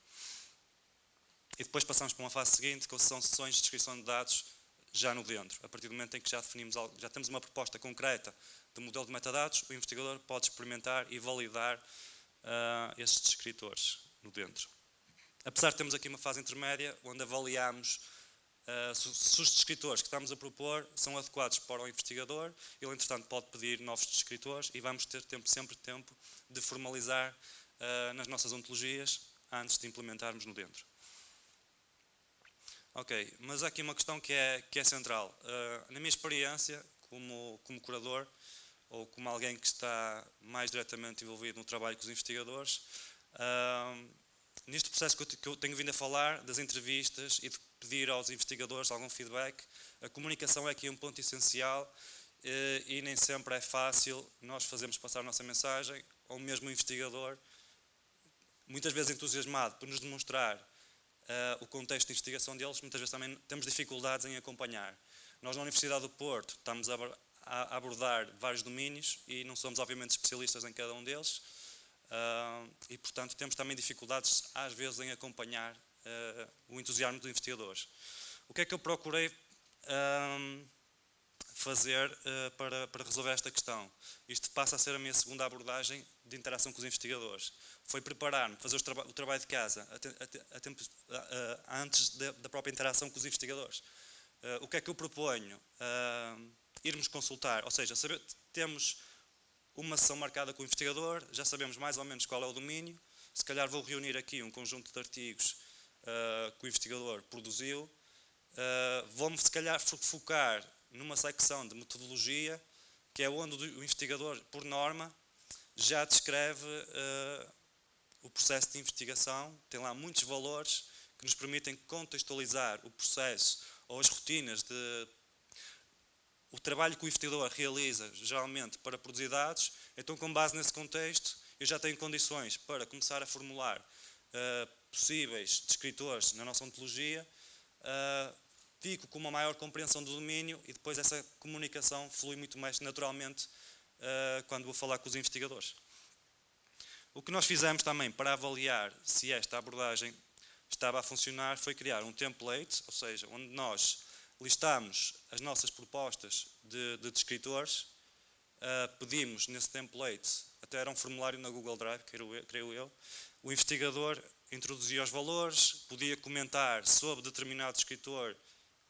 E depois passamos para uma fase seguinte, que são sessões de descrição de dados já no dentro. A partir do momento em que já temos uma proposta concreta de modelo de metadados, o investigador pode experimentar e validar esses descritores no dentro. Apesar de termos aqui uma fase intermédia, onde avaliamos se os descritores que estamos a propor são adequados para o investigador, ele, entretanto, pode pedir novos descritores e vamos ter sempre tempo de formalizar nas nossas ontologias antes de implementarmos no dentro. Ok, mas há aqui uma questão que é central. Na minha experiência, como curador, ou como alguém que está mais diretamente envolvido no trabalho com os investigadores, neste processo que eu tenho vindo a falar, das entrevistas e de pedir aos investigadores algum feedback, a comunicação é aqui um ponto essencial e nem sempre é fácil nós fazermos passar a nossa mensagem, ou mesmo o investigador, muitas vezes entusiasmado por nos demonstrar o contexto de investigação deles, muitas vezes também temos dificuldades em acompanhar. Nós na Universidade do Porto estamos a abordar vários domínios e não somos obviamente especialistas em cada um deles e portanto temos também dificuldades às vezes em acompanhar o entusiasmo dos investigadores. O que é que eu procurei fazer para resolver esta questão. Isto passa a ser a minha segunda abordagem de interação com os investigadores. Foi preparar-me, fazer o trabalho de casa antes da própria interação com os investigadores. O que é que eu proponho? Irmos consultar, ou seja, temos uma sessão marcada com o investigador, já sabemos mais ou menos qual é o domínio, se calhar vou reunir aqui um conjunto de artigos que o investigador produziu, vou-me se calhar focar numa secção de metodologia, que é onde o investigador, por norma, já descreve o processo de investigação, tem lá muitos valores que nos permitem contextualizar o processo ou as rotinas o trabalho que o investigador realiza, geralmente, para produzir dados. Então, com base nesse contexto, eu já tenho condições para começar a formular possíveis descritores na nossa ontologia, fico com uma maior compreensão do domínio e depois essa comunicação flui muito mais naturalmente quando vou falar com os investigadores. O que nós fizemos também para avaliar se esta abordagem estava a funcionar foi criar um template, ou seja, onde nós listamos as nossas propostas de descritores, pedimos nesse template, até era um formulário na Google Drive, creio eu, o investigador introduzia os valores, podia comentar sobre determinado descritor,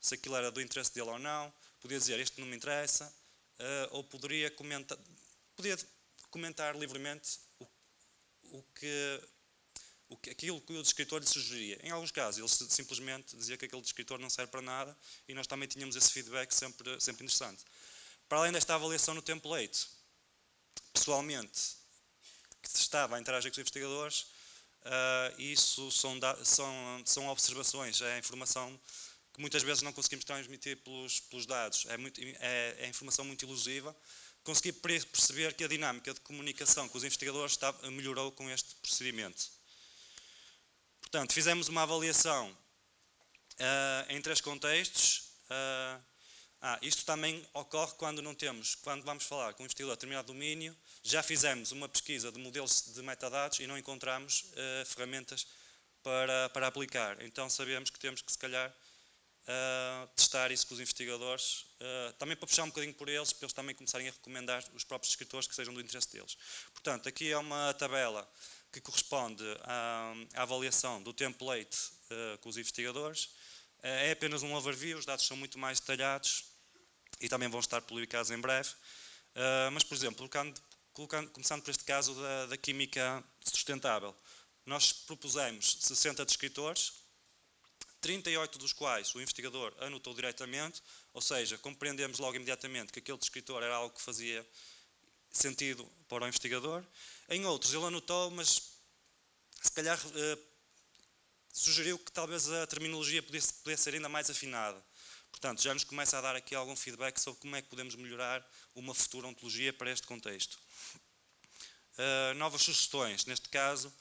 se aquilo era do interesse dele ou não, podia dizer este não me interessa, ou podia comentar livremente aquilo que o descritor lhe sugeria. Em alguns casos, ele simplesmente dizia que aquele descritor não serve para nada e nós também tínhamos esse feedback sempre interessante. Para além desta avaliação no template, pessoalmente, que estava a interagir com os investigadores, isso são observações, é informação que muitas vezes não conseguimos transmitir pelos dados. É informação muito ilusiva. Consegui perceber que a dinâmica de comunicação com os investigadores melhorou com este procedimento. Portanto, fizemos uma avaliação em 3 contextos. Isto também ocorre quando vamos falar com um investigador de determinado domínio, já fizemos uma pesquisa de modelos de metadados e não encontramos ferramentas para aplicar. Então sabemos que temos que, se calhar, testar isso com os investigadores, também para puxar um bocadinho por eles, para eles também começarem a recomendar os próprios descritores que sejam do interesse deles. Portanto, aqui é uma tabela que corresponde à avaliação do template com os investigadores. É apenas um overview, os dados são muito mais detalhados e também vão estar publicados em breve. Mas, por exemplo, começando por este caso da química sustentável, nós propusemos 60 descritores, 38 dos quais o investigador anotou diretamente, ou seja, compreendemos logo imediatamente que aquele descritor era algo que fazia sentido para o investigador. Em outros ele anotou, mas se calhar sugeriu que talvez a terminologia pudesse ser ainda mais afinada. Portanto, já nos começa a dar aqui algum feedback sobre como é que podemos melhorar uma futura ontologia para este contexto. Novas sugestões, neste caso,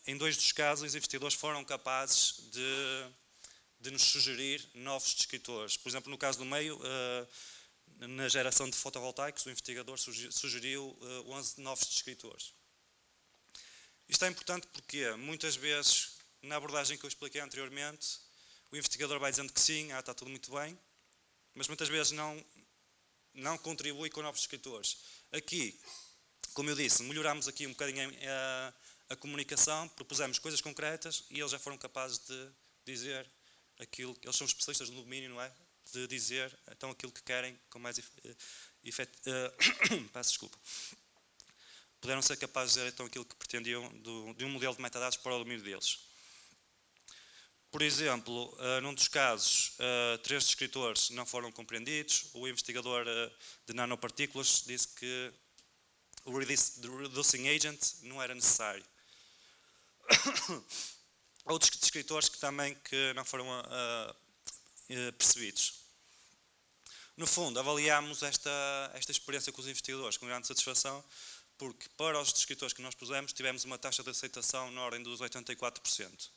em 2 dos casos, os investigadores foram capazes de nos sugerir novos descritores. Por exemplo, no caso do meio, na geração de fotovoltaicos, o investigador sugeriu 11 novos descritores. Isto é importante porque, muitas vezes, na abordagem que eu expliquei anteriormente, o investigador vai dizendo que sim, está tudo muito bem, mas muitas vezes não contribui com novos descritores. Aqui, como eu disse, melhorámos aqui um bocadinho a comunicação, propusemos coisas concretas e eles já foram capazes de dizer aquilo que eles são especialistas no domínio, não é? De dizer então aquilo que querem com mais efeito. Peço desculpa. Puderam ser capazes de dizer então aquilo que pretendiam de um modelo de metadados para o domínio deles. Por exemplo, num dos casos, 3 descritores não foram compreendidos. O investigador de nanopartículas disse que o reducing agent não era necessário. Outros descritores que não foram percebidos. No fundo, avaliámos esta experiência com os investigadores com grande satisfação, porque para os descritores que nós pusemos tivemos uma taxa de aceitação na ordem dos 84%.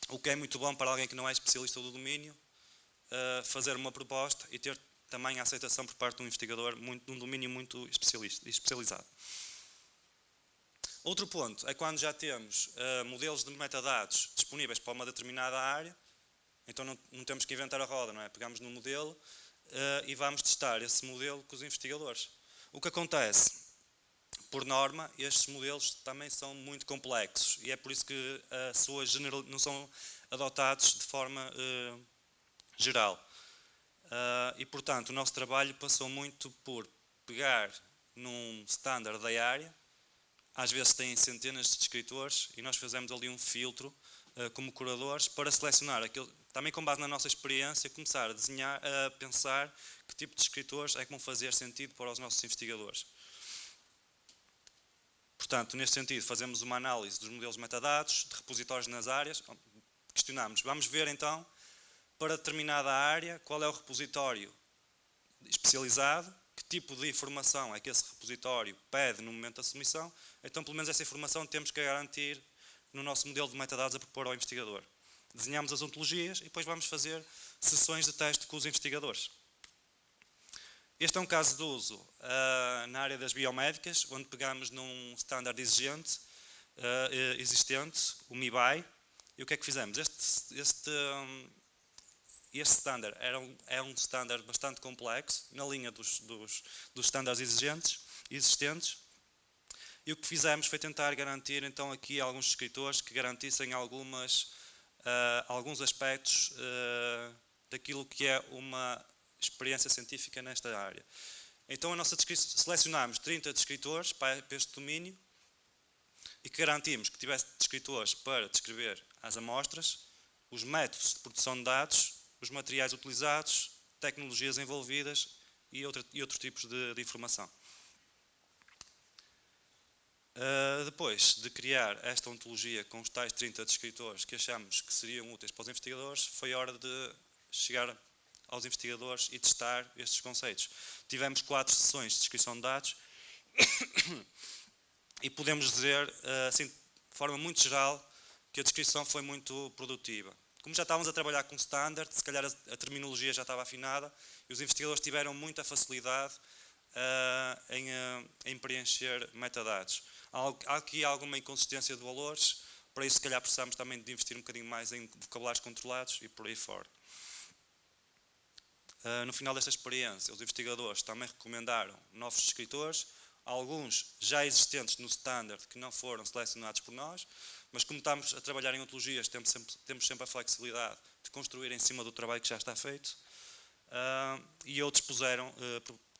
O que é muito bom para alguém que não é especialista do domínio, fazer uma proposta e ter também a aceitação por parte de um investigador de um domínio muito especializado. Outro ponto é quando já temos modelos de metadados disponíveis para uma determinada área, Então não temos que inventar a roda, não é? Pegamos no modelo e vamos testar esse modelo com os investigadores. O que acontece? Por norma, estes modelos também são muito complexos e é por isso que não são adotados de forma geral. E, portanto, o nosso trabalho passou muito por pegar num standard da área, às vezes têm centenas de escritores, e nós fazemos ali um filtro como curadores para selecionar aquilo, também com base na nossa experiência, começar a desenhar, a pensar que tipo de escritores é que vão fazer sentido para os nossos investigadores. Portanto, neste sentido, fazemos uma análise dos modelos de metadados, de repositórios nas áreas, questionamos, vamos ver então, para determinada área, qual é o repositório especializado, que tipo de informação é que esse repositório pede no momento da submissão, então pelo menos essa informação temos que garantir no nosso modelo de metadados a propor ao investigador. Desenhamos as ontologias e depois vamos fazer sessões de teste com os investigadores. Este é um caso de uso na área das biomédicas, onde pegamos num standard existente, o MIBAI, e o que é que fizemos? Este standard é um standard bastante complexo, na linha dos standards existentes, e o que fizemos foi tentar garantir então aqui alguns escritores que garantissem alguns aspectos daquilo que é uma experiência científica nesta área. Então selecionámos 30 descritores para este domínio e que garantimos que tivesse descritores para descrever as amostras, os métodos de produção de dados, os materiais utilizados, tecnologias envolvidas e outros tipos de informação. Depois de criar esta ontologia com os tais 30 descritores que achamos que seriam úteis para os investigadores, foi hora de chegar aos investigadores e testar estes conceitos. Tivemos 4 sessões de descrição de dados e podemos dizer, assim, de forma muito geral, que a descrição foi muito produtiva. Como já estávamos a trabalhar com standard, se calhar a terminologia já estava afinada e os investigadores tiveram muita facilidade em preencher metadados. Há aqui alguma inconsistência de valores, para isso se calhar precisamos também de investir um bocadinho mais em vocabulários controlados e por aí fora. No final desta experiência, os investigadores também recomendaram novos escritores, alguns já existentes no standard que não foram selecionados por nós, mas como estamos a trabalhar em ontologias, temos sempre a flexibilidade de construir em cima do trabalho que já está feito, e outros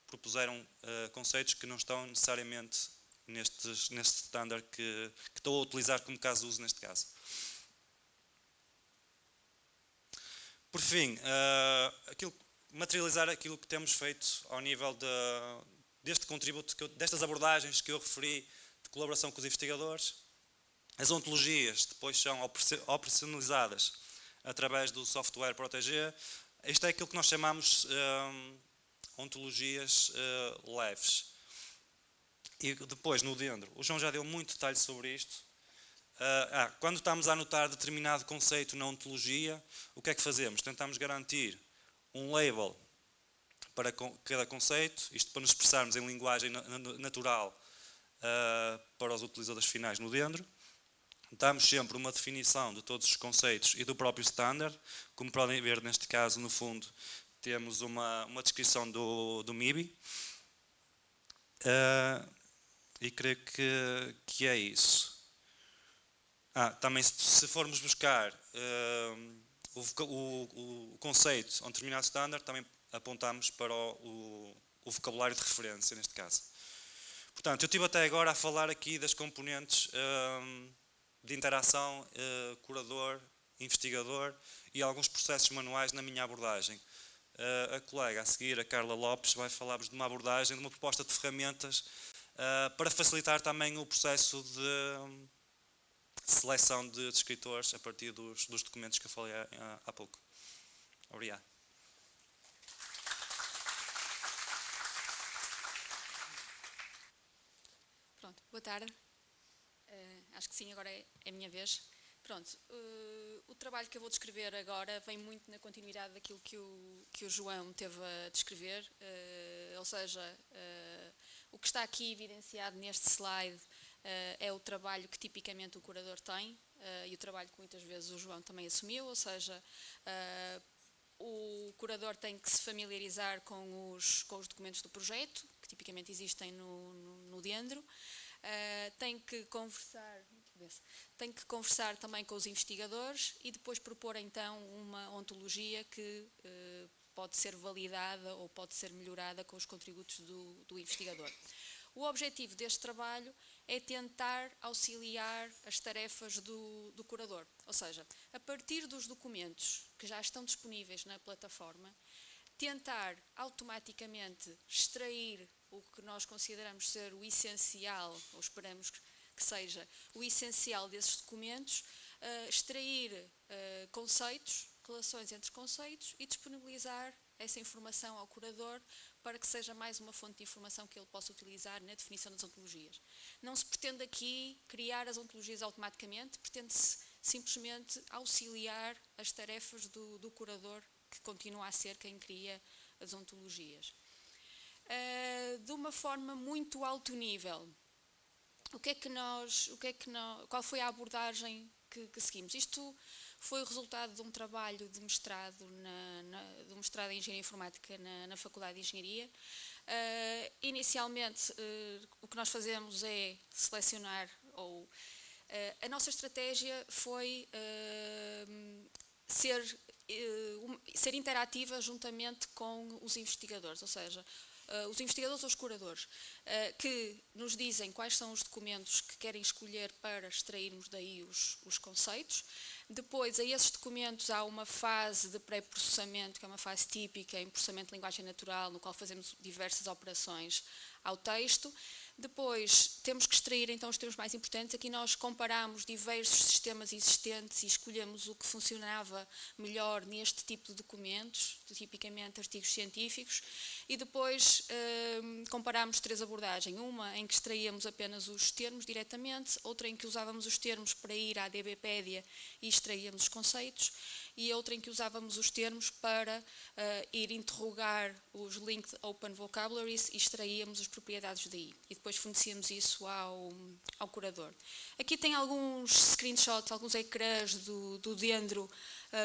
propuseram conceitos que não estão necessariamente neste standard que estou a utilizar como caso de uso neste caso. Por fim, materializar aquilo que temos feito ao nível deste contributo, destas abordagens que eu referi de colaboração com os investigadores. As ontologias depois são operacionalizadas através do software Protégé. Isto é aquilo que nós chamamos ontologias leves. E depois, no dentro, o João já deu muito detalhe sobre isto. Quando estamos a anotar determinado conceito na ontologia, o que é que fazemos? Tentamos garantir um label para cada conceito, isto para nos expressarmos em linguagem natural para os utilizadores finais no dentro. Damos sempre uma definição de todos os conceitos e do próprio standard. Como podem ver, neste caso, no fundo, temos uma descrição do MIBI. E creio que é isso. Também, se formos buscar o conceito a um determinado standard, também apontamos para o vocabulário de referência, neste caso. Portanto, eu estive até agora a falar aqui das componentes de interação curador-investigador e alguns processos manuais na minha abordagem. A colega a seguir, a Carla Lopes, vai falar-vos de uma abordagem, de uma proposta de ferramentas para facilitar também o processo de seleção de escritores a partir dos documentos que eu falei há pouco. Obrigado. Pronto, boa tarde. Acho que sim, agora é a minha vez. Pronto, o trabalho que eu vou descrever agora vem muito na continuidade daquilo que o João teve a descrever, ou seja, o que está aqui evidenciado neste slide é o trabalho que tipicamente o curador tem, e o trabalho que muitas vezes o João também assumiu, ou seja, o curador tem que se familiarizar com os documentos do projeto, que tipicamente existem no Dendro, tem que conversar também com os investigadores e depois propor então uma ontologia que pode ser validada ou pode ser melhorada com os contributos do investigador. O objetivo deste trabalho é tentar auxiliar as tarefas do curador, ou seja, a partir dos documentos que já estão disponíveis na plataforma, tentar automaticamente extrair o que nós consideramos ser o essencial, ou esperamos que seja o essencial desses documentos, extrair conceitos, relações entre conceitos e disponibilizar essa informação ao curador para que seja mais uma fonte de informação que ele possa utilizar na definição das ontologias. Não se pretende aqui criar as ontologias automaticamente, pretende-se simplesmente auxiliar as tarefas do curador, que continua a ser quem cria as ontologias. De uma forma muito alto nível, qual foi a abordagem que seguimos? Isto foi o resultado de um trabalho de mestrado, de mestrado em Engenharia Informática na Faculdade de Engenharia. Inicialmente, o que nós fazemos é selecionar, a nossa estratégia foi ser interativa juntamente com os investigadores, ou seja, os investigadores ou os curadores, que nos dizem quais são os documentos que querem escolher para extrairmos daí os conceitos. Depois, a esses documentos há uma fase de pré-processamento, que é uma fase típica em processamento de linguagem natural, no qual fazemos diversas operações ao texto. Depois, temos que extrair então os termos mais importantes. Aqui nós comparamos diversos sistemas existentes e escolhemos o que funcionava melhor neste tipo de documentos, tipicamente artigos científicos, e depois comparamos 3 abordagens. Uma em que extraíamos apenas os termos diretamente, outra em que usávamos os termos para ir à DBpedia e extraíamos os conceitos, e outra em que usávamos os termos para ir interrogar os linked open vocabularies e extraíamos as propriedades daí. E depois fornecíamos isso ao curador. Aqui tem alguns screenshots, alguns ecrãs do Dendro,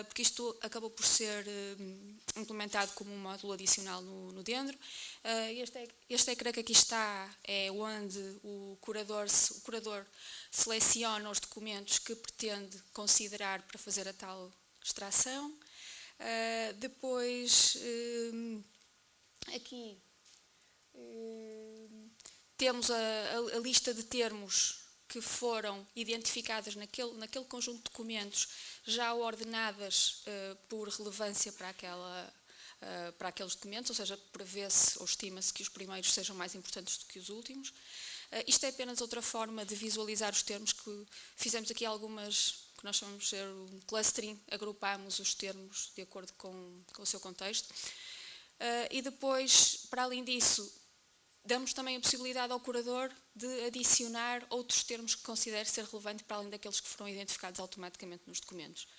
porque isto acabou por ser implementado como um módulo adicional no Dendro. Este ecrã que aqui está é onde o curador seleciona os documentos que pretende considerar para fazer a tal extração. Depois, aqui temos a lista de termos que foram identificadas naquele conjunto de documentos, já ordenadas por relevância para aqueles documentos, ou seja, prevê-se ou estima-se que os primeiros sejam mais importantes do que os últimos. Isto é apenas outra forma de visualizar os termos, que fizemos aqui algumas, que nós chamamos de ser um clustering, agrupámos os termos de acordo com o seu contexto. E depois, para além disso, damos também a possibilidade ao curador de adicionar outros termos que considere ser relevante para além daqueles que foram identificados automaticamente nos documentos.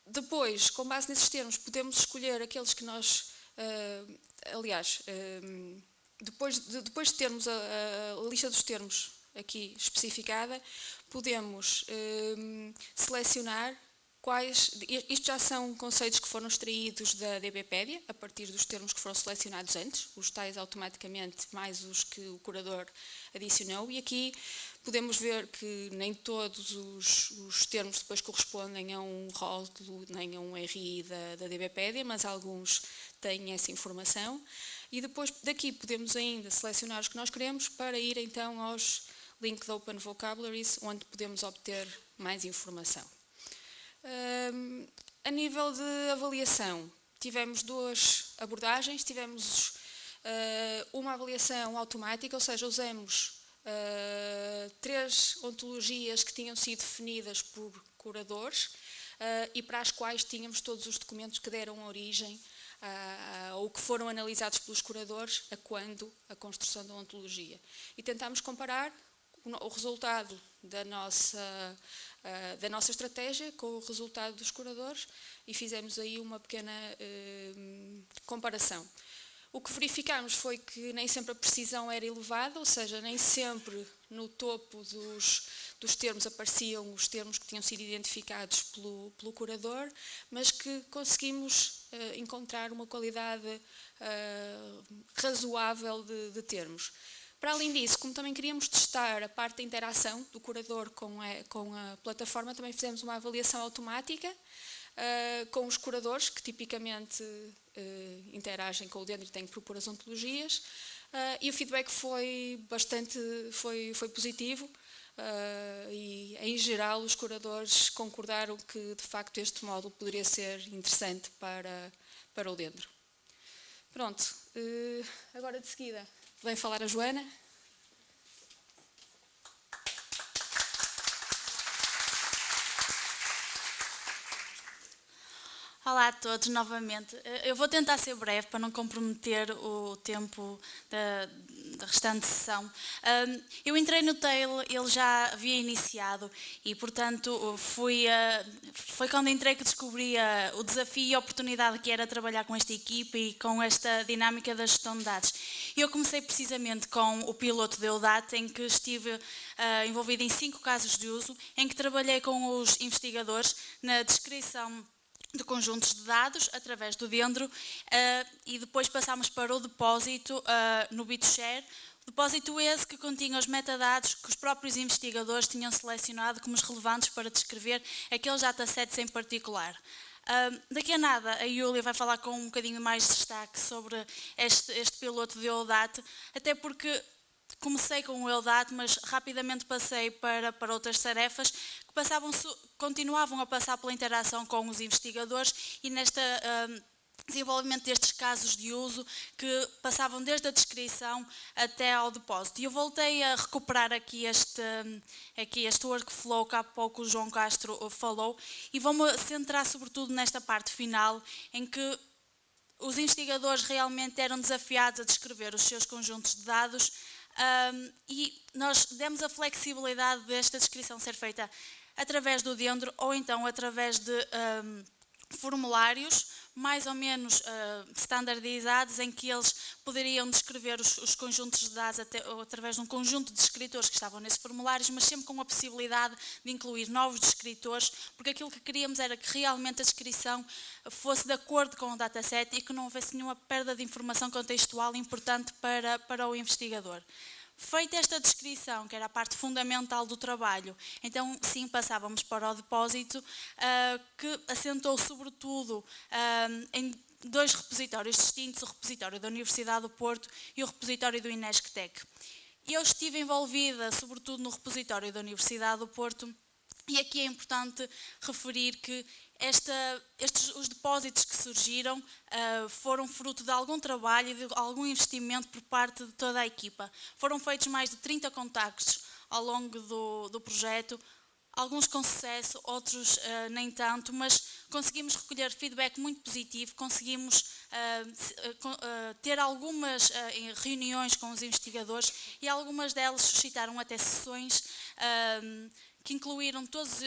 Depois, com base nesses termos, podemos escolher aqueles que nós, depois de termos a lista dos termos aqui especificada, podemos selecionar isto já são conceitos que foram extraídos da DBpedia, a partir dos termos que foram selecionados antes, os tais automaticamente, mais os que o curador adicionou, e aqui podemos ver que nem todos os termos depois correspondem a um rótulo, nem a um RI da DBpedia, mas alguns têm essa informação, e depois daqui podemos ainda selecionar os que nós queremos para ir então aos Linked Open Vocabularies, onde podemos obter mais informação. A nível de avaliação, tivemos 2 abordagens. Tivemos uma avaliação automática, ou seja, usamos 3 ontologias que tinham sido definidas por curadores e para as quais tínhamos todos os documentos que deram origem ou que foram analisados pelos curadores a construção da ontologia. E tentámos comparar o resultado da nossa estratégia com o resultado dos curadores e fizemos aí uma pequena comparação. O que verificámos foi que nem sempre a precisão era elevada, ou seja, nem sempre no topo dos termos apareciam os termos que tinham sido identificados pelo curador, mas que conseguimos encontrar uma qualidade razoável de termos. Para além disso, como também queríamos testar a parte da interação do curador com a plataforma, também fizemos uma avaliação automática com os curadores, que tipicamente interagem com o Dendro e têm que propor as ontologias, e o feedback foi positivo, e em geral os curadores concordaram que de facto este módulo poderia ser interessante para o Dendro. Pronto, agora de seguida vem falar a Joana. Olá a todos novamente. Eu vou tentar ser breve para não comprometer o tempo da restante sessão. Eu entrei no TAIL, ele já havia iniciado e, portanto, foi quando entrei que descobri o desafio e a oportunidade que era trabalhar com esta equipa e com esta dinâmica da gestão de dados. Eu comecei precisamente com o piloto da EUDAT, em que estive envolvida em 5 casos de uso, em que trabalhei com os investigadores na descrição de conjuntos de dados através do Dendro e depois passámos para o depósito no BitShare. Depósito esse que continha os metadados que os próprios investigadores tinham selecionado como os relevantes para descrever aqueles datasets em particular. Daqui a nada a Júlia vai falar com um bocadinho mais de destaque sobre este piloto de EUDAT, até porque comecei com o EUDAT, mas rapidamente passei para outras tarefas que continuavam a passar pela interação com os investigadores e neste desenvolvimento destes casos de uso que passavam desde a descrição até ao depósito. E eu voltei a recuperar aqui este workflow que há pouco o João Castro falou e vou-me centrar sobretudo nesta parte final em que os investigadores realmente eram desafiados a descrever os seus conjuntos de dados e nós demos a flexibilidade desta descrição ser feita através do Dendro ou então através de formulários mais ou menos standardizados em que eles poderiam descrever os conjuntos de dados através de um conjunto de descritores que estavam nesses formulários, mas sempre com a possibilidade de incluir novos descritores, porque aquilo que queríamos era que realmente a descrição fosse de acordo com o dataset e que não houvesse nenhuma perda de informação contextual importante para o investigador. Feita esta descrição, que era a parte fundamental do trabalho, então sim passávamos para o depósito, que assentou sobretudo em 2 repositórios distintos, o repositório da Universidade do Porto e o repositório do INESC-TEC. Eu estive envolvida sobretudo no repositório da Universidade do Porto e aqui é importante referir que os depósitos que surgiram foram fruto de algum trabalho e de algum investimento por parte de toda a equipa. Foram feitos mais de 30 contactos ao longo do projeto, alguns com sucesso, outros nem tanto, mas conseguimos recolher feedback muito positivo, conseguimos ter algumas reuniões com os investigadores e algumas delas suscitaram até sessões que incluíram todas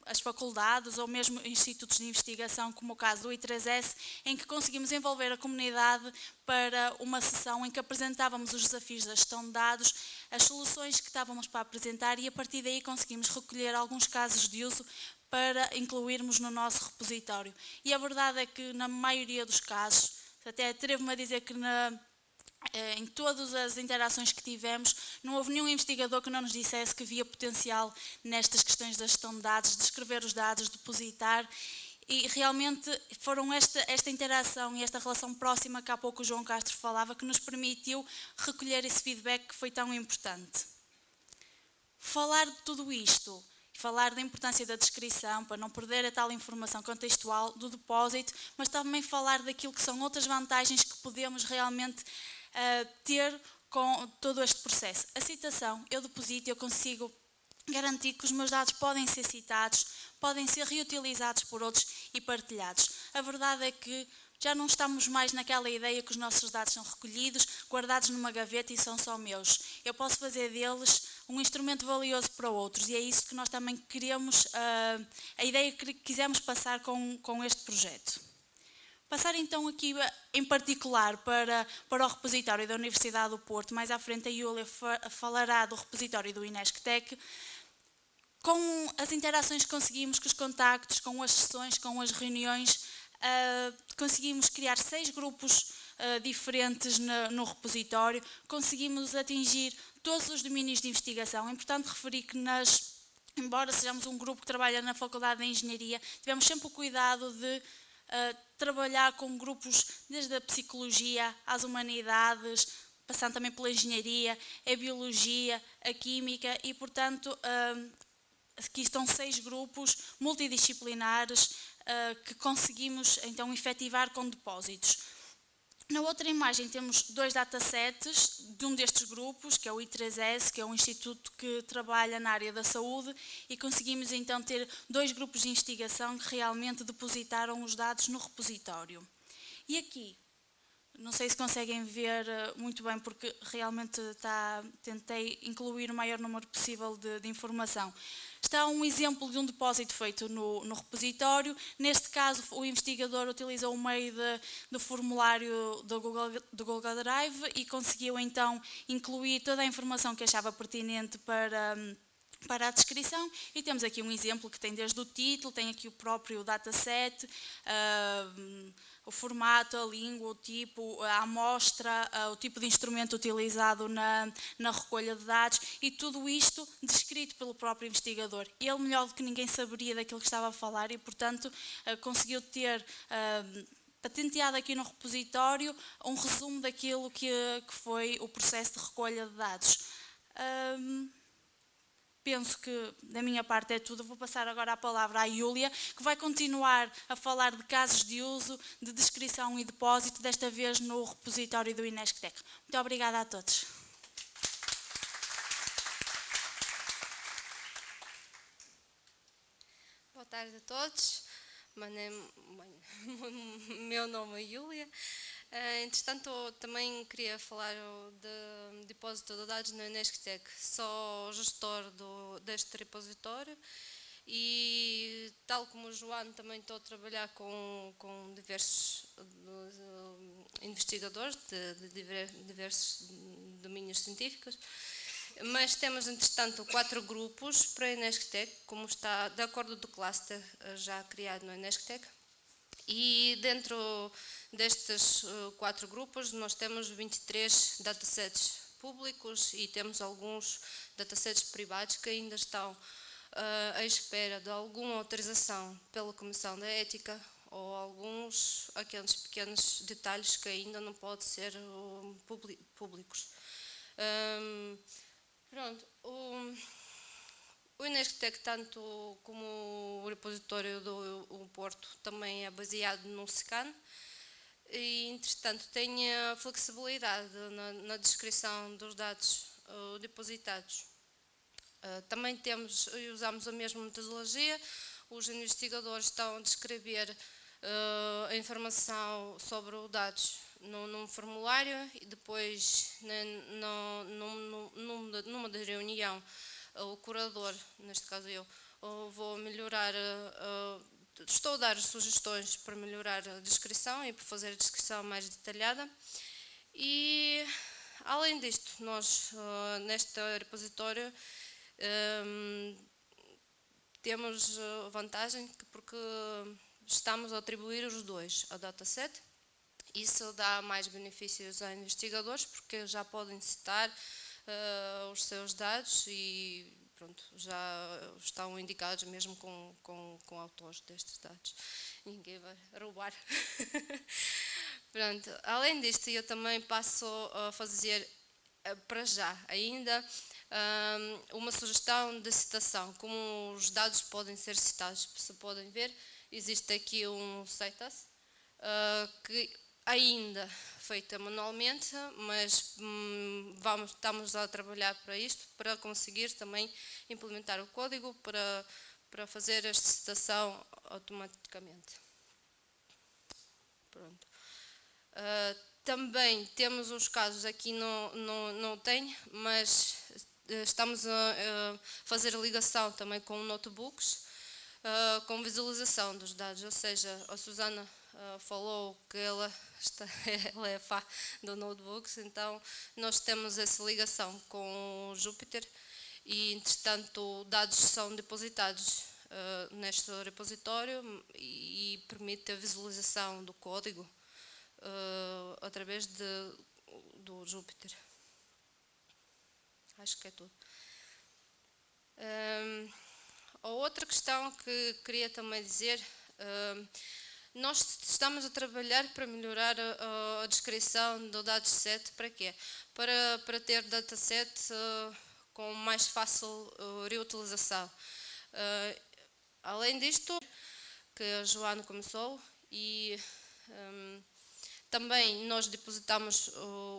as faculdades ou mesmo institutos de investigação, como o caso do I3S, em que conseguimos envolver a comunidade para uma sessão em que apresentávamos os desafios da gestão de dados, as soluções que estávamos para apresentar e a partir daí conseguimos recolher alguns casos de uso para incluirmos no nosso repositório. E a verdade é que na maioria dos casos, até atrevo-me a dizer que em todas as interações que tivemos, não houve nenhum investigador que não nos dissesse que via potencial nestas questões da gestão de dados, de escrever os dados, depositar, e realmente foram esta interação e esta relação próxima que há pouco o João Castro falava que nos permitiu recolher esse feedback que foi tão importante. Falar de tudo isto, falar da importância da descrição, para não perder a tal informação contextual do depósito, mas também falar daquilo que são outras vantagens que podemos realmente ter com todo este processo. A citação, eu deposito, eu consigo garantir que os meus dados podem ser citados, podem ser reutilizados por outros e partilhados. A verdade é que já não estamos mais naquela ideia que os nossos dados são recolhidos, guardados numa gaveta e são só meus. Eu posso fazer deles um instrumento valioso para outros e é isso que nós também queremos, a ideia que quisemos passar com este projeto. Passar então aqui em particular para o repositório da Universidade do Porto, mais à frente a Júlia falará do repositório do INESCTEC. Com as interações que conseguimos, com os contactos, com as sessões, com as reuniões, conseguimos criar 6 grupos diferentes no repositório, conseguimos atingir todos os domínios de investigação. É importante referir que embora sejamos um grupo que trabalha na Faculdade de Engenharia, tivemos sempre o cuidado de trabalhar com grupos desde a psicologia às humanidades, passando também pela engenharia, a biologia, a química e, portanto, aqui estão 6 grupos multidisciplinares que conseguimos então efetivar com depósitos. Na outra imagem temos 2 datasets de um destes grupos, que é o I3S, que é um instituto que trabalha na área da saúde, e conseguimos então ter 2 grupos de investigação que realmente depositaram os dados no repositório. E aqui, não sei se conseguem ver muito bem, porque realmente tentei incluir o maior número possível de informação. Está um exemplo de um depósito feito no repositório. Neste caso, o investigador utilizou o meio do formulário do Google Drive e conseguiu então incluir toda a informação que achava pertinente para a descrição, e temos aqui um exemplo que tem desde o título, tem aqui o próprio dataset, o formato, a língua, o tipo, a amostra, o tipo de instrumento utilizado na recolha de dados, e tudo isto descrito pelo próprio investigador. Ele, melhor do que ninguém, saberia daquilo que estava a falar e, portanto, conseguiu ter patenteado aqui no repositório um resumo daquilo que foi o processo de recolha de dados. Penso que, da minha parte, é tudo. Vou passar agora a palavra à Júlia, que vai continuar a falar de casos de uso, de descrição e depósito, desta vez no repositório do INESCTEC. Muito obrigada a todos. Boa tarde a todos. Meu nome é Júlia. Entretanto, também queria falar de depósito de dados no INESCTEC. Sou gestor deste repositório e, tal como o João, também estou a trabalhar com diversos investigadores de diversos domínios científicos. Mas temos, entretanto, 4 grupos para a INESCTEC, como está de acordo do cluster já criado no INESCTEC. E dentro destes 4 grupos nós temos 23 datasets públicos e temos alguns datasets privados que ainda estão à espera de alguma autorização pela Comissão da Ética, ou alguns aqueles pequenos detalhes que ainda não podem ser públicos. Pronto, o INESCTEC, tanto como o repositório do Porto, também é baseado no SCAN e, entretanto, tem a flexibilidade na descrição dos dados depositados. Também usamos a mesma metodologia. Os investigadores estão a descrever a informação sobre os dados num formulário e depois, numa reunião, o curador, neste caso eu, vou melhorar, estou a dar sugestões para melhorar a descrição e para fazer a descrição mais detalhada. E, além disto, nós, neste repositório, temos vantagem porque estamos a atribuir os 2 ao dataset. Isso dá mais benefícios a investigadores, porque já podem citar os seus dados e pronto, já estão indicados mesmo com autores destes dados. Ninguém vai roubar. Pronto. Além disto, eu também passo a fazer, para já ainda, uma sugestão de citação. Como os dados podem ser citados, se podem ver, existe aqui um CITES, que ainda feita manualmente, mas estamos a trabalhar para isto, para conseguir também implementar o código para fazer esta citação automaticamente. Pronto. Também temos os casos, aqui não tem, mas estamos a fazer ligação também com notebooks, com visualização dos dados, ou seja, a Susana falou que ela é fã do notebooks, então nós temos essa ligação com o Jupyter e, entretanto, dados são depositados neste repositório e permite a visualização do código através do Jupyter. Acho que é tudo. A outra questão que queria também dizer, nós estamos a trabalhar para melhorar a descrição do dataset. Para quê? Para ter dataset com mais fácil reutilização. Além disto, que a Joana começou, e também nós depositamos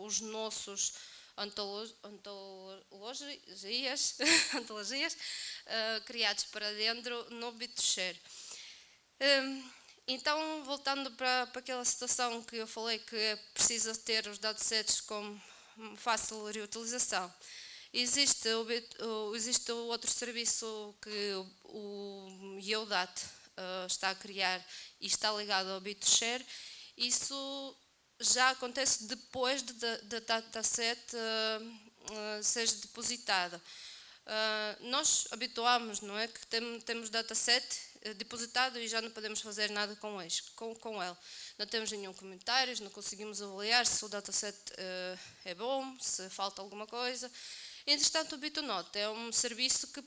os nossos antologias criados para dentro no BitShare. Então, voltando para aquela situação que eu falei que é preciso ter os datasets com fácil reutilização. Existe o outro serviço que o Yeodat está a criar e está ligado ao BitShare. Isso já acontece depois da dataset seja depositada. Nós habituamos, não é, que temos dataset depositado e já não podemos fazer nada com ele. Não temos nenhum comentário, não conseguimos avaliar se o dataset é bom, se falta alguma coisa. Entretanto, o BitNote é um serviço que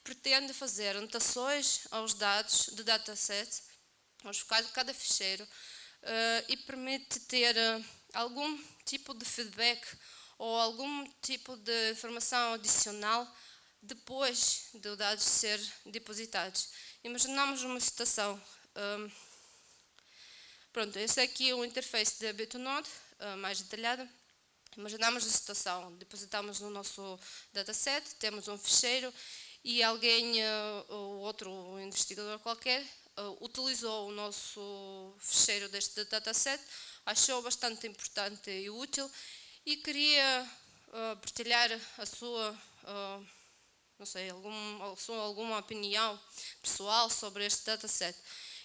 pretende fazer anotações aos dados do dataset, aos focados de cada ficheiro, e permite ter algum tipo de feedback ou algum tipo de informação adicional depois dos dados ser depositados. Imaginamos uma situação. Pronto, esse aqui é o interface da BitNote, mais detalhado. Imaginamos a situação, depositamos no nosso dataset, temos um ficheiro e alguém, ou outro investigador qualquer, utilizou o nosso ficheiro deste dataset, achou bastante importante e útil e queria partilhar a sua, não sei, alguma opinião pessoal sobre este dataset.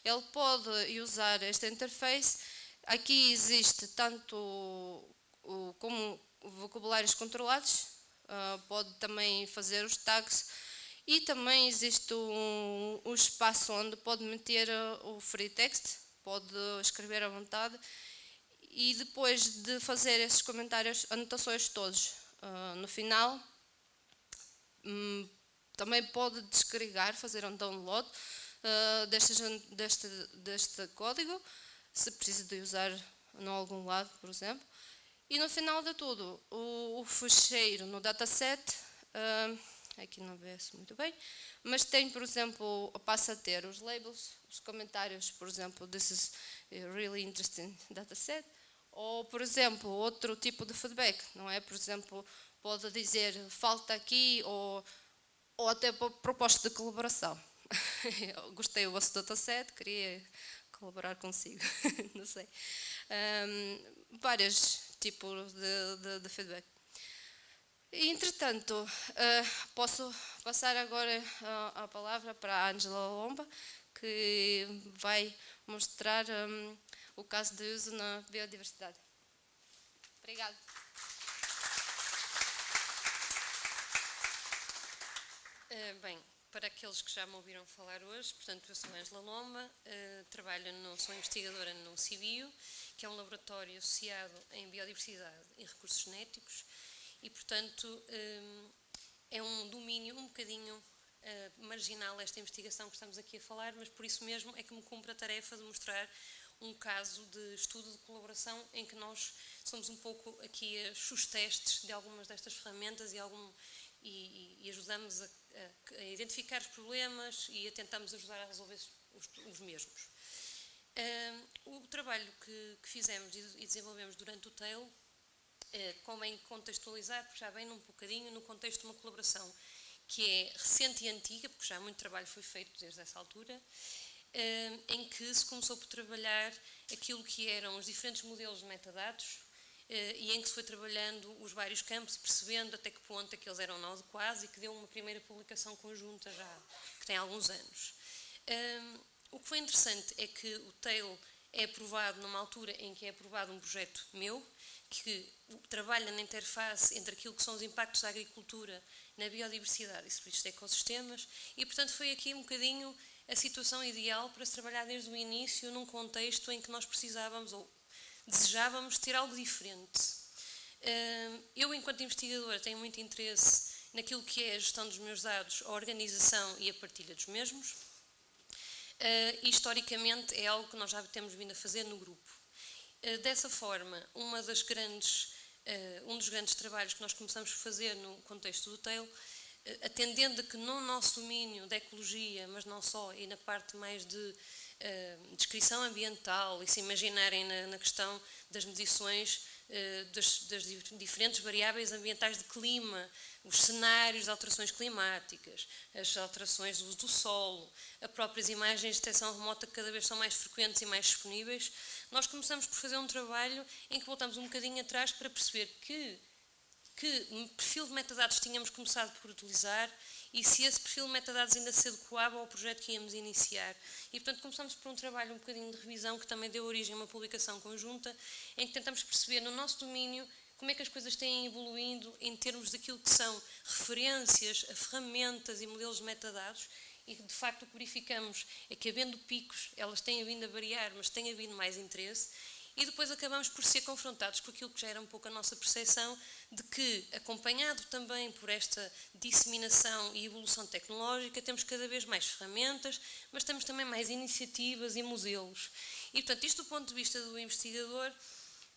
Ele pode usar esta interface. Aqui existe tanto como vocabulários controlados, pode também fazer os tags e também existe um espaço onde pode meter o free text, pode escrever à vontade e depois de fazer esses comentários, anotações todos no final, também pode descarregar, fazer um download deste código, se precisa de usar em algum lado, por exemplo. E no final de tudo, o ficheiro no dataset, aqui não vê-se muito bem, mas tem, por exemplo, passa a ter os labels, os comentários, por exemplo, this is a really interesting dataset, ou, por exemplo, outro tipo de feedback, não é? Por exemplo, pode dizer falta aqui, ou até proposta de colaboração. Eu gostei do vosso dataset, queria colaborar consigo, não sei. Vários tipos de feedback. E, entretanto, posso passar agora a palavra para a Ângela Lomba, que vai mostrar o caso de uso na biodiversidade. Obrigada. Bem, para aqueles que já me ouviram falar hoje, portanto, eu sou Ângela Lomba, sou investigadora no CIBio, que é um laboratório associado em biodiversidade e recursos genéticos e, portanto, é um domínio um bocadinho marginal esta investigação que estamos aqui a falar, mas por isso mesmo é que me cumpre a tarefa de mostrar um caso de estudo de colaboração em que nós somos um pouco aqui os testes de algumas destas ferramentas e ajudamos a identificar os problemas e tentamos ajudar a resolver os mesmos. O trabalho que fizemos e desenvolvemos durante o TAIL convém contextualizar, porque já vem num bocadinho no contexto de uma colaboração que é recente e antiga, porque já muito trabalho foi feito desde essa altura, em que se começou por trabalhar aquilo que eram os diferentes modelos de metadados e em que se foi trabalhando os vários campos e percebendo até que ponto é que eles eram não adequados e que deu uma primeira publicação conjunta já, que tem alguns anos. O que foi interessante é que o TAIL é aprovado numa altura em que é aprovado um projeto meu, que trabalha na interface entre aquilo que são os impactos da agricultura na biodiversidade e serviços de ecossistemas, e portanto foi aqui um bocadinho a situação ideal para se trabalhar desde o início num contexto em que nós precisávamos ou desejávamos ter algo diferente. Eu, enquanto investigadora, tenho muito interesse naquilo que é a gestão dos meus dados, a organização e a partilha dos mesmos. E, historicamente, é algo que nós já temos vindo a fazer no grupo. Dessa forma, um dos grandes trabalhos que nós começamos a fazer no contexto do TAIL, atendendo a que no nosso domínio da ecologia, mas não só, e na parte mais de descrição ambiental, e se imaginarem na questão das medições das diferentes variáveis ambientais de clima, os cenários de alterações climáticas, as alterações do uso do solo, as próprias imagens de detecção remota que cada vez são mais frequentes e mais disponíveis, nós começamos por fazer um trabalho em que voltamos um bocadinho atrás para perceber que perfil de metadados tínhamos começado por utilizar e se esse perfil de metadados ainda se adequava ao projeto que íamos iniciar. E, portanto, começamos por um trabalho um bocadinho de revisão que também deu origem a uma publicação conjunta em que tentamos perceber no nosso domínio como é que as coisas têm evoluído em termos daquilo que são referências a ferramentas e modelos de metadados e, de facto, o que verificamos é que, havendo picos, elas têm vindo a variar, mas tem havido mais interesse. E depois acabamos por ser confrontados com aquilo que já era um pouco a nossa percepção de que, acompanhado também por esta disseminação e evolução tecnológica, temos cada vez mais ferramentas, mas temos também mais iniciativas e modelos. E, portanto, isto do ponto de vista do investigador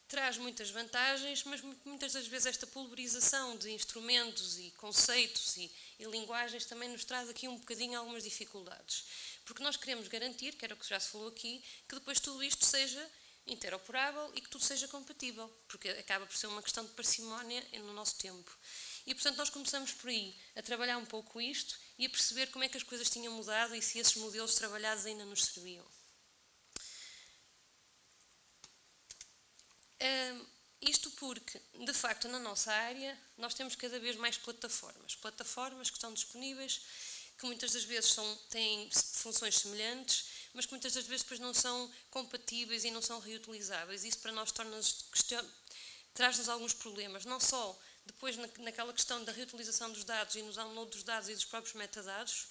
traz muitas vantagens, mas muitas das vezes esta pulverização de instrumentos e conceitos e linguagens também nos traz aqui um bocadinho algumas dificuldades. Porque nós queremos garantir, que era o que já se falou aqui, que depois tudo isto seja interoperável e que tudo seja compatível, porque acaba por ser uma questão de parcimónia no nosso tempo. E, portanto, nós começamos por aí a trabalhar um pouco isto e a perceber como é que as coisas tinham mudado e se esses modelos trabalhados ainda nos serviam. Isto porque, de facto, na nossa área, nós temos cada vez mais plataformas que estão disponíveis, que muitas das vezes têm funções semelhantes, mas que muitas das vezes depois não são compatíveis e não são reutilizáveis. Isso para nós traz-nos alguns problemas, não só depois naquela questão da reutilização dos dados e no download dos dados e dos próprios metadados,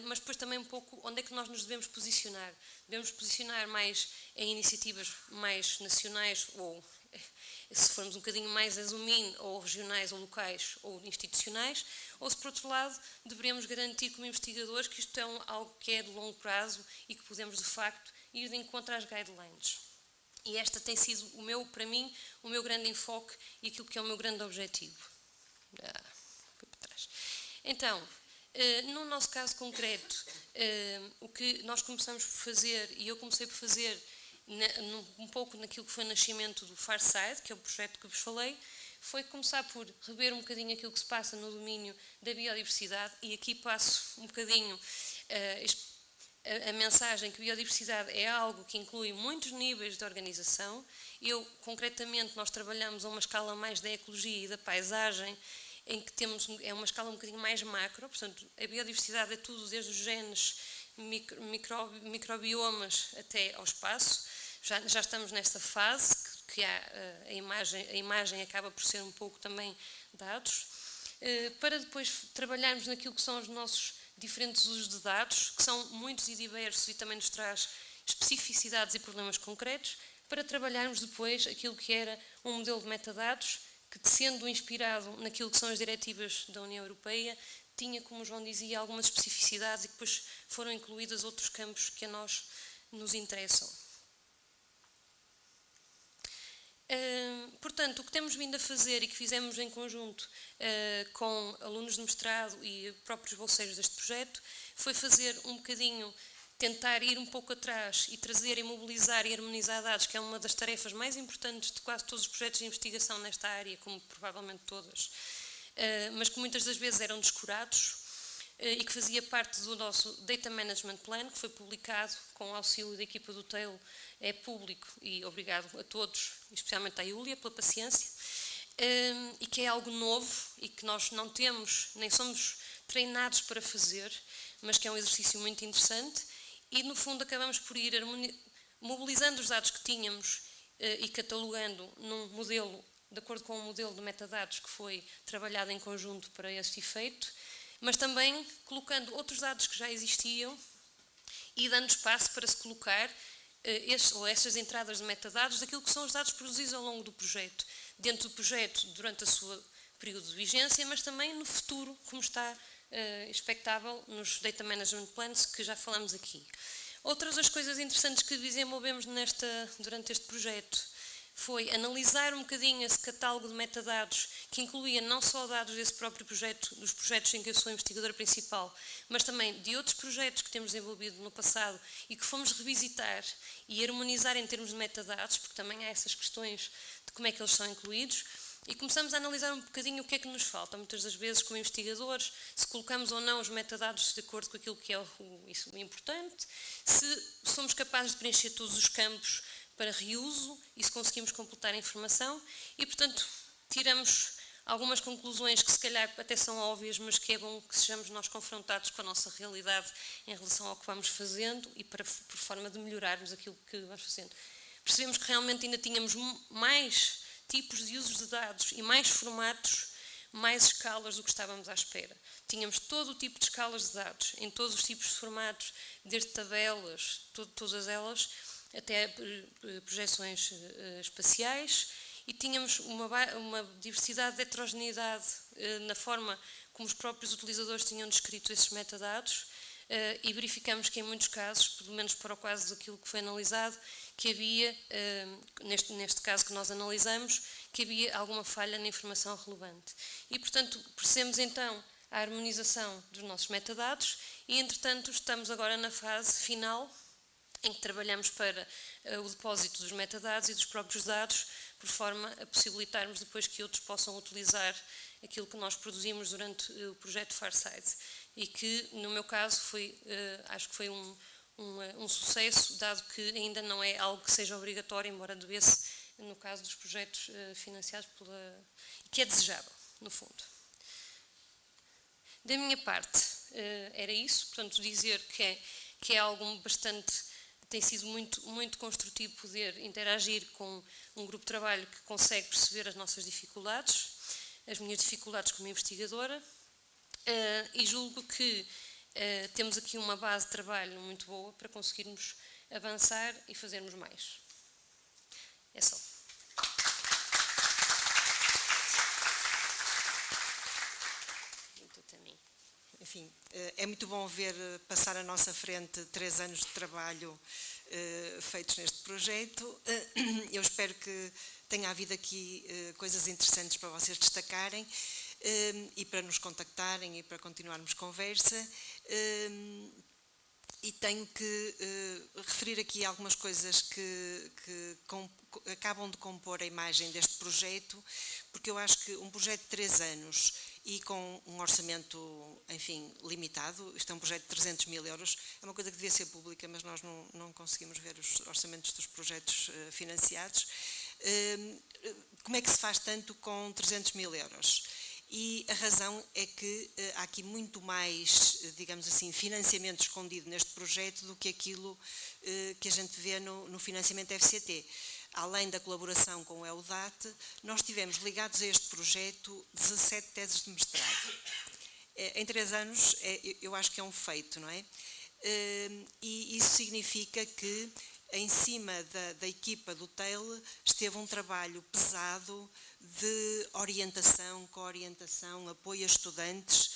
mas depois também um pouco onde é que nós nos devemos posicionar. Devemos posicionar mais em iniciativas mais nacionais ou, se formos um bocadinho mais a zoom in, ou regionais, ou locais, ou institucionais, ou se, por outro lado, deveremos garantir como investigadores que isto é algo que é de longo prazo e que podemos, de facto, ir de encontro às guidelines. E esta tem sido, para mim, o meu grande enfoque e aquilo que é o meu grande objetivo. Então, no nosso caso concreto, o que nós começamos por fazer, e eu comecei por fazer um pouco naquilo que foi o nascimento do Farside, que é o projeto que vos falei, foi começar por rever um bocadinho aquilo que se passa no domínio da biodiversidade, e aqui passo um bocadinho a mensagem que a biodiversidade é algo que inclui muitos níveis de organização. Concretamente, nós trabalhamos a uma escala mais da ecologia e da paisagem, em que é uma escala um bocadinho mais macro, portanto, a biodiversidade é tudo desde os genes, microbiomas até ao espaço. Já estamos nesta fase, que a imagem acaba por ser um pouco também dados, para depois trabalharmos naquilo que são os nossos diferentes usos de dados, que são muitos e diversos e também nos traz especificidades e problemas concretos, para trabalharmos depois aquilo que era um modelo de metadados, que, sendo inspirado naquilo que são as diretivas da União Europeia, tinha, como o João dizia, algumas especificidades e que depois foram incluídos outros campos que a nós nos interessam. Portanto, o que temos vindo a fazer e que fizemos em conjunto com alunos de mestrado e próprios bolseiros deste projeto foi fazer um bocadinho, tentar ir um pouco atrás e trazer e mobilizar e harmonizar dados, que é uma das tarefas mais importantes de quase todos os projetos de investigação nesta área, como provavelmente todas, mas que muitas das vezes eram descurados e que fazia parte do nosso Data Management Plan, que foi publicado com o auxílio da equipa do TAIL, é público, e obrigado a todos, especialmente à Iúlia, pela paciência, e que é algo novo e que nós não temos, nem somos treinados para fazer, mas que é um exercício muito interessante, e no fundo acabamos por ir mobilizando os dados que tínhamos e catalogando num modelo, de acordo com o modelo de metadados que foi trabalhado em conjunto para este efeito, mas também colocando outros dados que já existiam e dando espaço para se colocar estas entradas de metadados daquilo que são os dados produzidos ao longo do projeto, dentro do projeto durante o seu período de vigência, mas também no futuro, como está expectável nos Data Management Plans que já falamos aqui. Outras das coisas interessantes que desenvolvemos durante este projeto foi analisar um bocadinho esse catálogo de metadados que incluía não só dados desse próprio projeto, dos projetos em que eu sou investigadora principal, mas também de outros projetos que temos desenvolvido no passado e que fomos revisitar e harmonizar em termos de metadados, porque também há essas questões de como é que eles são incluídos. E começamos a analisar um bocadinho o que é que nos falta, muitas das vezes como investigadores, se colocamos ou não os metadados de acordo com aquilo que é o importante, se somos capazes de preencher todos os campos para reuso e se conseguimos completar a informação e, portanto, tiramos algumas conclusões que se calhar até são óbvias, mas que é bom que sejamos nós confrontados com a nossa realidade em relação ao que vamos fazendo e por forma de melhorarmos aquilo que vamos fazendo. Percebemos que realmente ainda tínhamos mais tipos de usos de dados e mais formatos, mais escalas do que estávamos à espera. Tínhamos todo o tipo de escalas de dados, em todos os tipos de formatos, desde tabelas, todas elas, até projeções espaciais, e tínhamos uma diversidade de heterogeneidade na forma como os próprios utilizadores tinham descrito esses metadados, e verificamos que em muitos casos, pelo menos para o caso daquilo que foi analisado, que havia, neste caso que nós analisamos, que havia alguma falha na informação relevante. E, portanto, procedemos então à harmonização dos nossos metadados e, entretanto, estamos agora na fase final em que trabalhamos para o depósito dos metadados e dos próprios dados, por forma a possibilitarmos depois que outros possam utilizar aquilo que nós produzimos durante o projeto Farside. E que, no meu caso, acho que foi um sucesso, dado que ainda não é algo que seja obrigatório, embora devesse, no caso dos projetos financiados e que é desejável, no fundo. Da minha parte, era isso, portanto, dizer que é algo bastante, tem sido muito construtivo poder interagir com um grupo de trabalho que consegue perceber as nossas dificuldades, as minhas dificuldades como investigadora, e julgo que temos aqui uma base de trabalho muito boa para conseguirmos avançar e fazermos mais. É só. Enfim, é muito bom ver passar à nossa frente 3 anos de trabalho feitos neste projeto. Eu espero que tenha havido aqui coisas interessantes para vocês destacarem e para nos contactarem e para continuarmos conversa. E tenho que referir aqui algumas coisas que acabam de compor a imagem deste projeto, porque eu acho que um projeto de 3 anos e com um orçamento, enfim, limitado, isto é um projeto de 300 mil euros, é uma coisa que devia ser pública, mas nós não conseguimos ver os orçamentos dos projetos financiados. Como é que se faz tanto com 300 mil euros? E a razão é que há aqui muito mais, digamos assim, financiamento escondido neste projeto do que aquilo que a gente vê no financiamento FCT. Além da colaboração com o EUDAT, nós tivemos ligados a este projeto 17 teses de mestrado. Em 3 anos, eu acho que é um feito, não é? E isso significa que em cima da equipa do TAIL esteve um trabalho pesado de orientação, coorientação, apoio a estudantes,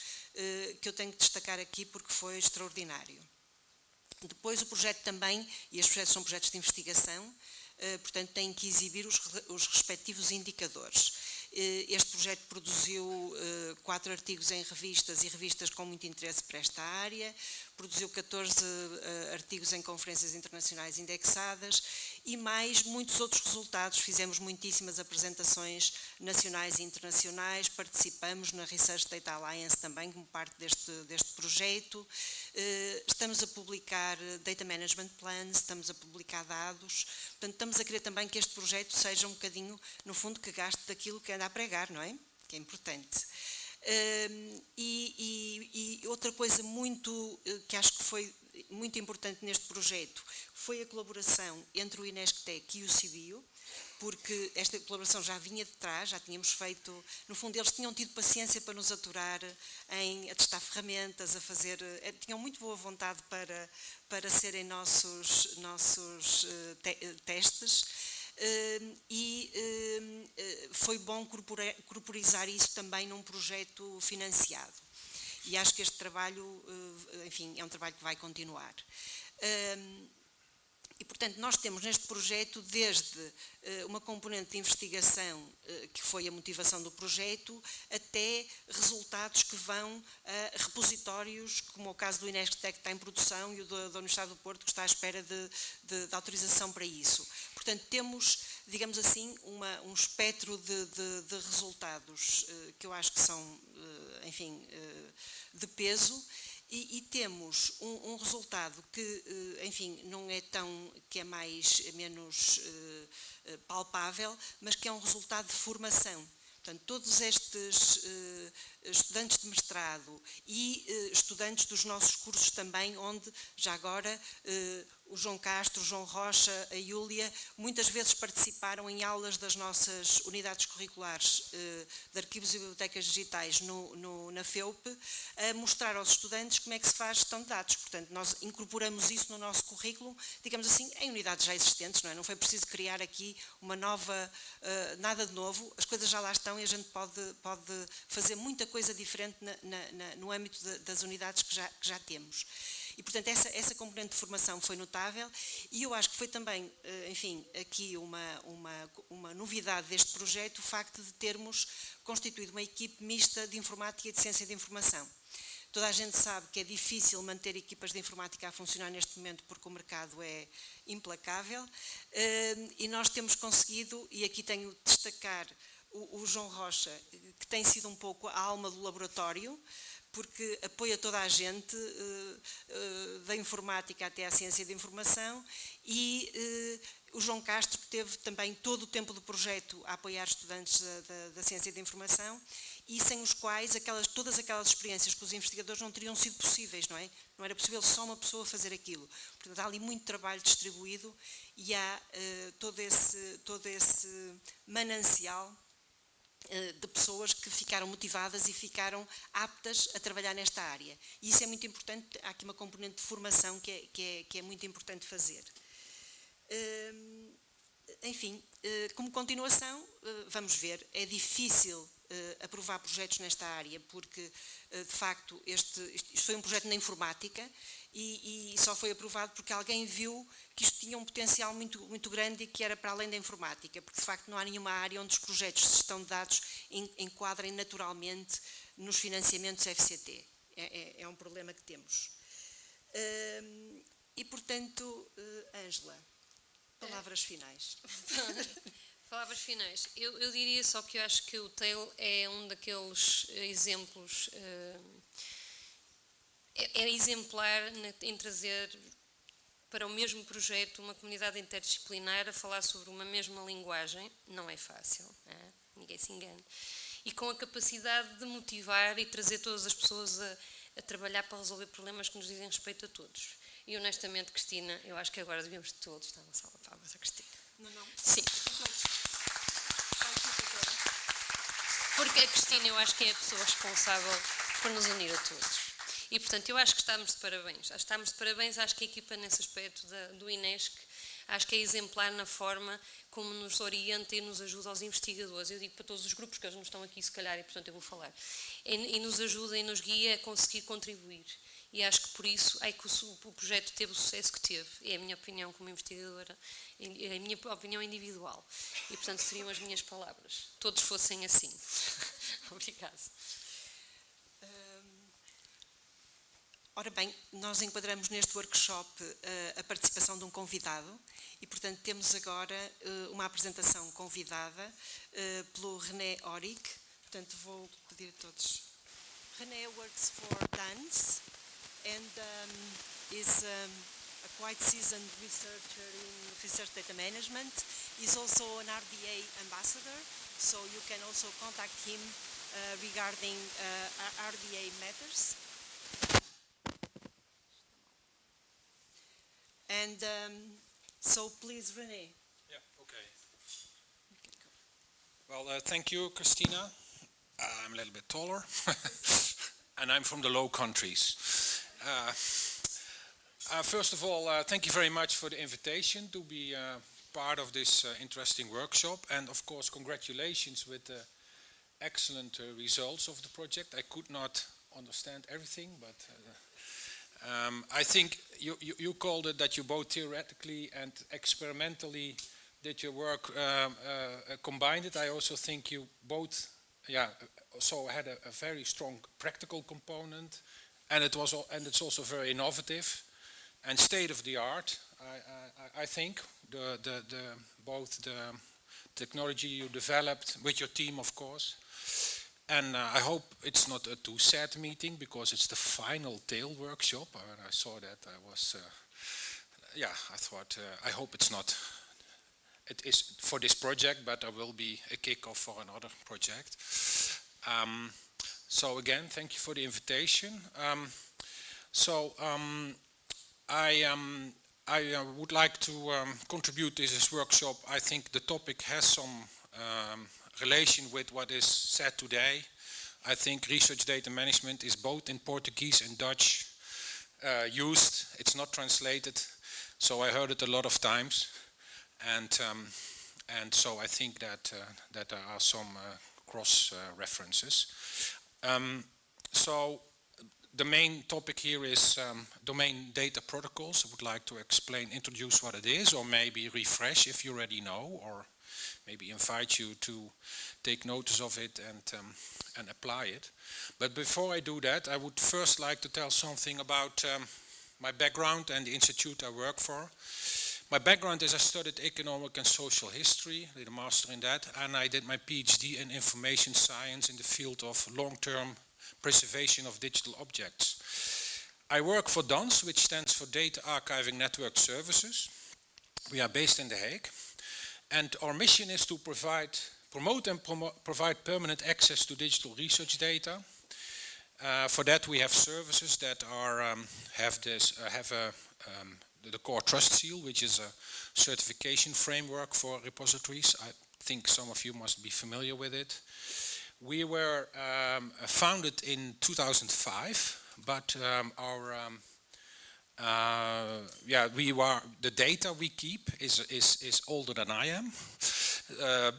que eu tenho que destacar aqui porque foi extraordinário. Depois o projeto também, e estes projetos são projetos de investigação, portanto têm que exibir os respectivos indicadores. Este projeto produziu 4 artigos em revistas e revistas com muito interesse para esta área, produziu 14 artigos em conferências internacionais indexadas e mais muitos outros resultados. Fizemos muitíssimas apresentações nacionais e internacionais, participamos na Research Data Alliance também como parte deste projeto. Estamos a publicar Data Management Plans, estamos a publicar dados, portanto estamos a querer também que este projeto seja um bocadinho, no fundo, que gaste daquilo que anda a pregar, não é? Que é importante. E outra coisa que acho que foi muito importante neste projeto foi a colaboração entre o INESCTEC e o CIBIO, porque esta colaboração já vinha de trás, já tínhamos feito, no fundo eles tinham tido paciência para nos aturar a testar ferramentas, tinham muito boa vontade para serem nossos testes, e foi bom corporizar isso também num projeto financiado. E acho que este trabalho, enfim, é um trabalho que vai continuar. E, portanto, nós temos neste projeto desde uma componente de investigação, que foi a motivação do projeto, até resultados que vão a repositórios, como o caso do INESCTEC que está em produção e o da Universidade do Porto que está à espera de autorização para isso. Portanto, temos, digamos assim, um espectro de resultados que eu acho que são, enfim, de peso. E temos um resultado que, enfim, não é que é menos palpável, mas que é um resultado de formação. Portanto, todos estes estudantes de mestrado e estudantes dos nossos cursos também, onde, já agora, o João Castro, o João Rocha, a Iúlia, muitas vezes participaram em aulas das nossas unidades curriculares de arquivos e bibliotecas digitais na FEUP, a mostrar aos estudantes como é que se faz gestão de dados. Portanto, nós incorporamos isso no nosso currículo, digamos assim, em unidades já existentes, não é? Não foi preciso criar aqui uma nova, nada de novo, as coisas já lá estão e a gente pode fazer muita coisa diferente no âmbito das unidades que já temos. E, portanto, essa componente de formação foi notável e eu acho que foi também, enfim, aqui uma novidade deste projeto, o facto de termos constituído uma equipe mista de informática e de ciência de informação. Toda a gente sabe que é difícil manter equipas de informática a funcionar neste momento porque o mercado é implacável e nós temos conseguido, e aqui tenho de destacar o João Rocha, que tem sido um pouco a alma do laboratório, porque apoia toda a gente, da informática até à ciência de informação, e o João Castro, que teve também todo o tempo do projeto a apoiar estudantes da ciência de informação, e sem os quais todas aquelas experiências com os investigadores não teriam sido possíveis, não é? Não era possível só uma pessoa fazer aquilo. Portanto, há ali muito trabalho distribuído e há todo esse manancial de pessoas que ficaram motivadas e ficaram aptas a trabalhar nesta área. E isso é muito importante, há aqui uma componente de formação que é muito importante fazer. Enfim, como continuação, vamos ver, é difícil aprovar projetos nesta área, porque, de facto, isto foi um projeto na informática e só foi aprovado porque alguém viu que isto tinha um potencial muito, muito grande e que era para além da informática, porque, de facto, não há nenhuma área onde os projetos de gestão de dados enquadrem naturalmente nos financiamentos FCT. É um problema que temos. E, portanto, Ângela, palavras finais. Palavras finais. Eu diria só que eu acho que o TAIL é um daqueles exemplos, é exemplar em trazer para o mesmo projeto uma comunidade interdisciplinar a falar sobre uma mesma linguagem. Não é fácil, ninguém se engane. E com a capacidade de motivar e trazer todas as pessoas a trabalhar para resolver problemas que nos dizem respeito a todos. E honestamente, Cristina, eu acho que agora devíamos todos estar na sala de palmas a Cristina. Não. Sim. Porque a Cristina eu acho que é a pessoa responsável por nos unir a todos. E, portanto, eu acho que estamos de parabéns. Acho que a equipa nesse aspecto do INESC, acho que é exemplar na forma como nos orienta e nos ajuda aos investigadores. Eu digo para todos os grupos, que eles não estão aqui se calhar, e portanto eu vou falar. E nos ajuda e nos guia a conseguir contribuir. E acho que por isso é que o projeto teve o sucesso que teve. É a minha opinião como investigadora, é a minha opinião individual. E, portanto, seriam as minhas palavras. Todos fossem assim. Obrigada. Ora bem, nós enquadramos neste workshop a participação de um convidado e, portanto, temos agora uma apresentação convidada pelo René Auric. Portanto, vou pedir a todos. René works for DANS and is a quite seasoned researcher in research data management. He's also an RDA ambassador, so you can also contact him regarding RDA matters. And so please, René. Yeah, okay. Well, thank you, Christina. I'm a little bit taller, and I'm from the Low Countries. First of all, thank you very much for the invitation to be part of this interesting workshop, and of course, congratulations with the excellent results of the project. I could not understand everything, but I think you called it that you both theoretically and experimentally did your work, combined it. I also think you both, so had a very strong practical component, and it's also very innovative and state of the art. I think both the technology you developed with your team, of course. And I hope it's not a too sad meeting, because it's the final tail workshop. When I saw that, I was, I thought, I hope it's not, it is for this project, but there will be a kickoff for another project. So again, thank you for the invitation. I would like to contribute to this workshop. I think the topic has some relation with what is said today. I think research data management is both in Portuguese and Dutch used. It's not translated, so I heard it a lot of times, and so I think that that there are some cross references. So the main topic here is domain data protocols. I would like to introduce what it is, or maybe refresh if you already know, or maybe invite you to take notice of it and apply it. But before I do that, I would first like to tell something about my background and the institute I work for. My background is I studied economic and social history, did a master in that, and I did my PhD in information science in the field of long-term preservation of digital objects. I work for DANS, which stands for Data Archiving Network Services. We are based in The Hague. And our mission is to promote and provide permanent access to digital research data. For that, we have services that are have the Core Trust Seal, which is a certification framework for repositories. I think some of you must be familiar with it. We were founded in 2005, but the data we keep is older than I am,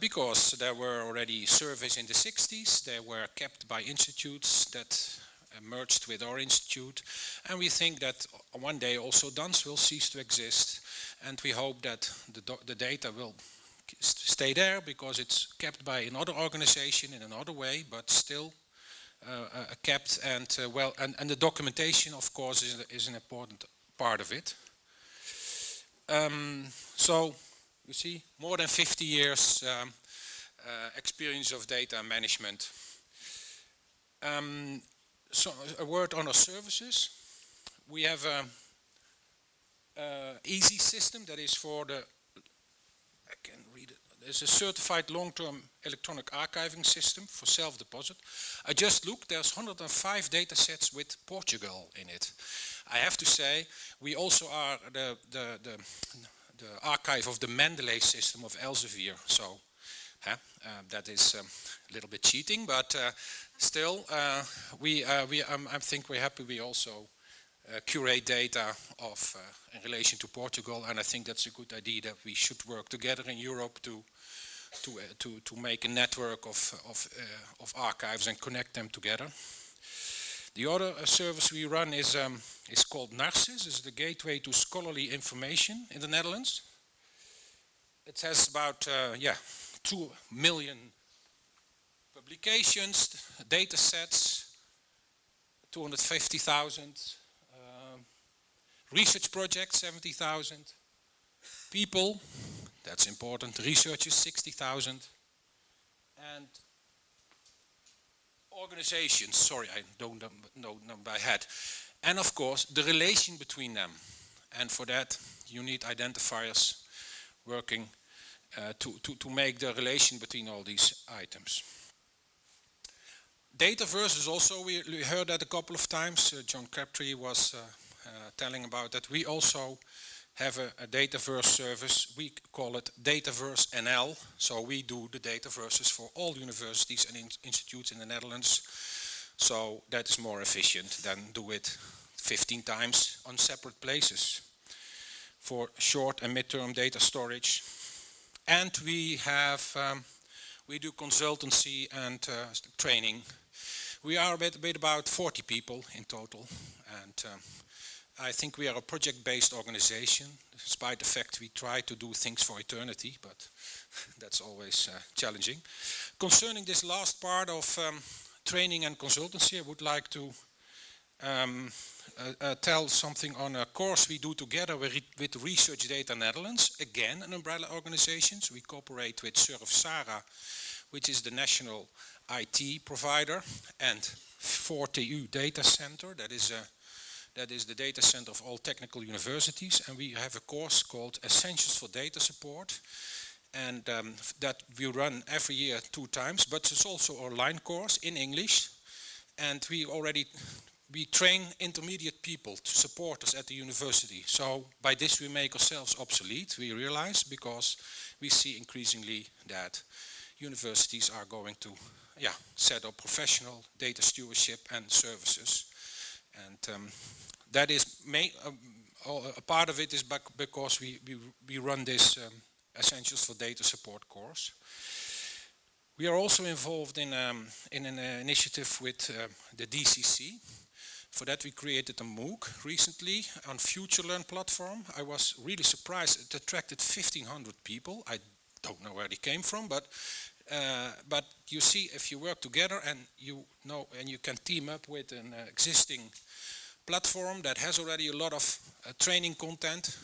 because there were already surveys in the 60s. They were kept by institutes that merged with our institute, and we think that one day also DANS will cease to exist, and we hope that the data will stay there because it's kept by another organization in another way, but still kept, and the documentation, of course, is an important part of it. So you see, more than 50 years experience of data management. So a word on our services. We have a easy system that is for the, I can read it. There's a certified long-term electronic archiving system for self-deposit. I just looked, there's 105 data sets with Portugal in it. I have to say, we also are the archive of the Mendeley system of Elsevier. So that is a little bit cheating, but still, I think we're happy we also curate data in relation to Portugal, and I think that's a good idea that we should work together in Europe to make a network of archives and connect them together. The other service we run is called Narcis. It's the Gateway to Scholarly Information in the Netherlands. It has about 2 million publications, data sets, 250,000 research projects, 70,000 people, that's important, researchers, 60,000, and organizations, sorry, I don't know them by head, and of course the relation between them, and for that you need identifiers working to make the relation between all these items. Dataverse is also, we heard that a couple of times. John Crabtree was telling about that. We also have a Dataverse service. We call it Dataverse NL. So we do the Dataverses for all universities and institutes in the Netherlands. So that is more efficient than do it 15 times on separate places for short and midterm data storage. And we have, we do consultancy and training. We are with about 40 people in total, and I think we are a project-based organization, despite the fact we try to do things for eternity, but that's always challenging. Concerning this last part of training and consultancy, I would like to tell something on a course we do together with Research Data Netherlands, again an umbrella organization. So we cooperate with Surfsara, which is the national IT provider, and 4TU Data Center, that is the data center of all technical universities, and we have a course called Essentials for Data Support, and that we run every year 2 times, but it's also an online course in English, and we train intermediate people to support us at the university. So by this we make ourselves obsolete, we realize, because we see increasingly that universities are going to set up professional data stewardship and services. And that is a part of it is because we run this Essentials for Data Support course. We are also involved in an initiative with the DCC. For that we created a MOOC recently on FutureLearn platform. I was really surprised. It attracted 1,500 people. I don't know where they came from, but you see, if you work together and you can team up with an existing platform that has already a lot of training content,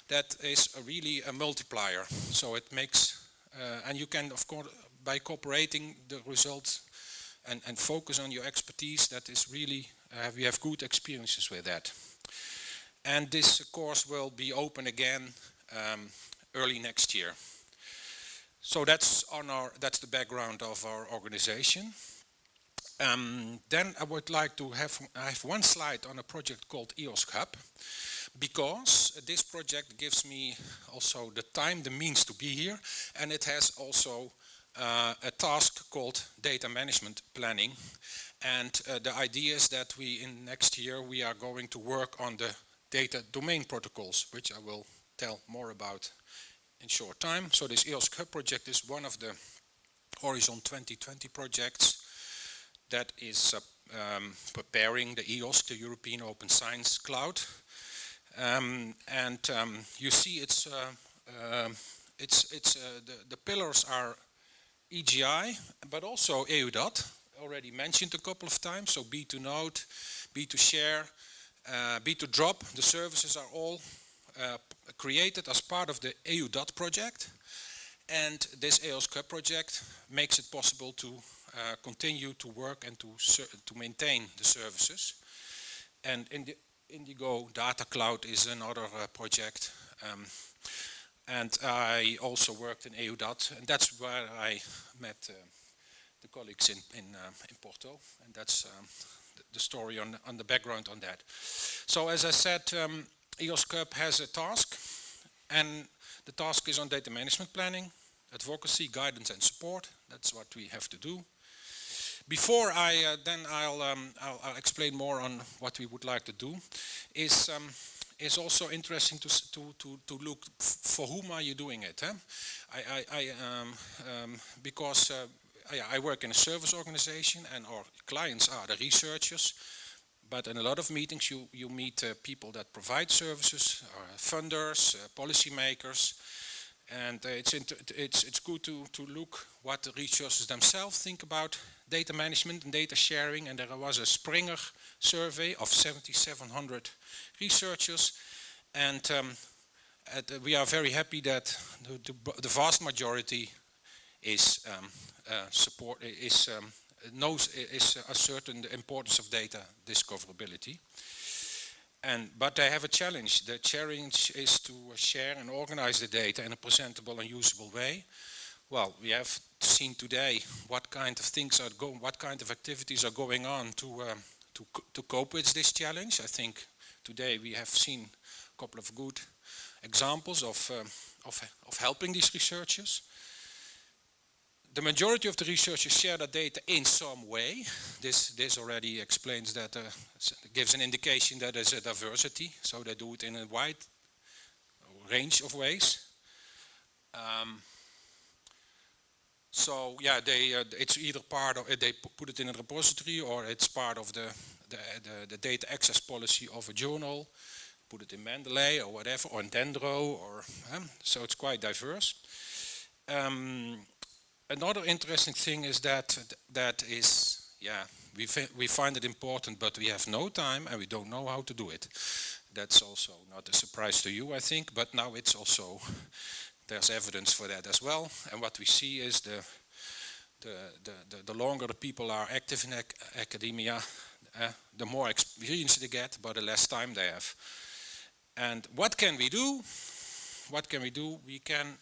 that is really a multiplier. So it makes, and you can, of course, by cooperating the results and focus on your expertise, that is really, we have good experiences with that. And this course will be open again early next year. So that's the background of our organization. Then I would like to have one slide on a project called EOSC Hub, because this project gives me also the time, the means to be here, and it has also a task called data management planning. And the idea is that in next year we are going to work on the data domain protocols, which I will tell more about in short time. So this EOSC Hub project is one of the Horizon 2020 projects that is preparing the EOSC, the European Open Science Cloud. You see the pillars are EGI, but also EUDAT, already mentioned a couple of times. So B2Node, B2Share, B2Drop, the services are all created as part of the EUDAT project, and this EOSC Hub project makes it possible to continue to work and to maintain the services. And Indigo Data Cloud is another project, and I also worked in EUDAT, and that's where I met the colleagues in Porto, and that's the story on the background on that. So as I said, EOSC Hub has a task, and the task is on data management planning, advocacy, guidance and support. That's what we have to do. Before I'll explain more on what we would like to do. Is also interesting to look for whom are you doing it. Because I work in a service organization, and our clients are the researchers. But in a lot of meetings you meet people that provide services, funders, policymakers, and it's good to look what the researchers themselves think about data management and data sharing. And there was a Springer survey of 7,700 researchers, and we are very happy that the vast majority is ascertain the importance of data discoverability. But they have a challenge. The challenge is to share and organize the data in a presentable and usable way. Well, we have seen today what kind of things are going, what kind of activities are going on to cope with this challenge. I think today we have seen a couple of good examples of helping these researchers. The majority of the researchers share the data in some way. This already explains that, gives an indication that there's a diversity, so they do it in a wide range of ways. So yeah, it's either part of they put it in a repository, or it's part of the data access policy of a journal. Put it in Mendeley or whatever, or in Dendro, or so it's quite diverse. Another interesting thing is we find it important, but we have no time and we don't know how to do it. That's also not a surprise to you, I think, but now it's also, there's evidence for that as well. And what we see is the longer the people are active in academia, the more experience they get, but the less time they have. And what can we do? What can we do? We can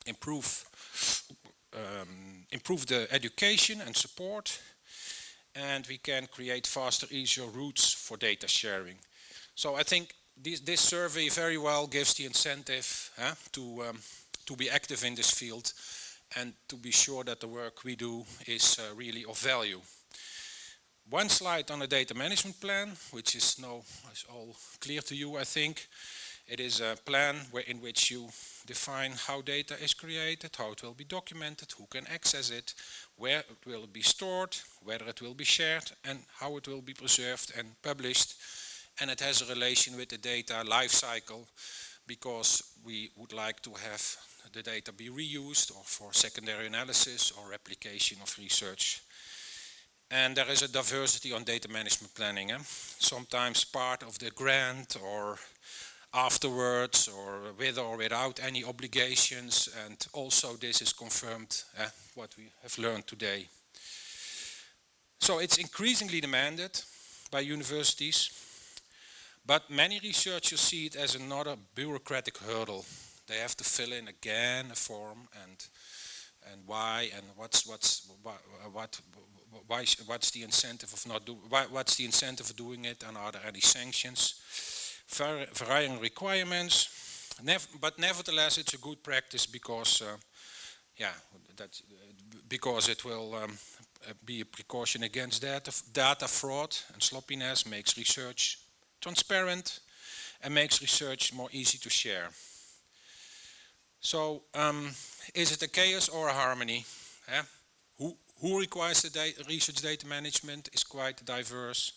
improve the education and support, and we can create faster, easier routes for data sharing. So I think this survey very well gives the incentive to be active in this field and to be sure that the work we do is really of value. One slide on the data management plan, which is all clear to you, I think. It is a plan in which you define how data is created, how it will be documented, who can access it, where it will be stored, whether it will be shared, and how it will be preserved and published. And it has a relation with the data life cycle, because we would like to have the data be reused or for secondary analysis or replication of research. And there is a diversity on data management planning. Sometimes part of the grant, or afterwards, or with or without any obligations, and also this is confirmed what we have learned today. So it's increasingly demanded by universities, but many researchers see it as another bureaucratic hurdle. They have to fill in again a form, and why, and what's the incentive of not do? What's the incentive of doing it, and are there any sanctions? Varying requirements, but nevertheless it's a good practice because because it will be a precaution against data fraud and sloppiness, makes research transparent and makes research more easy to share. So is it a chaos or a harmony? Who requires the research data management is quite diverse.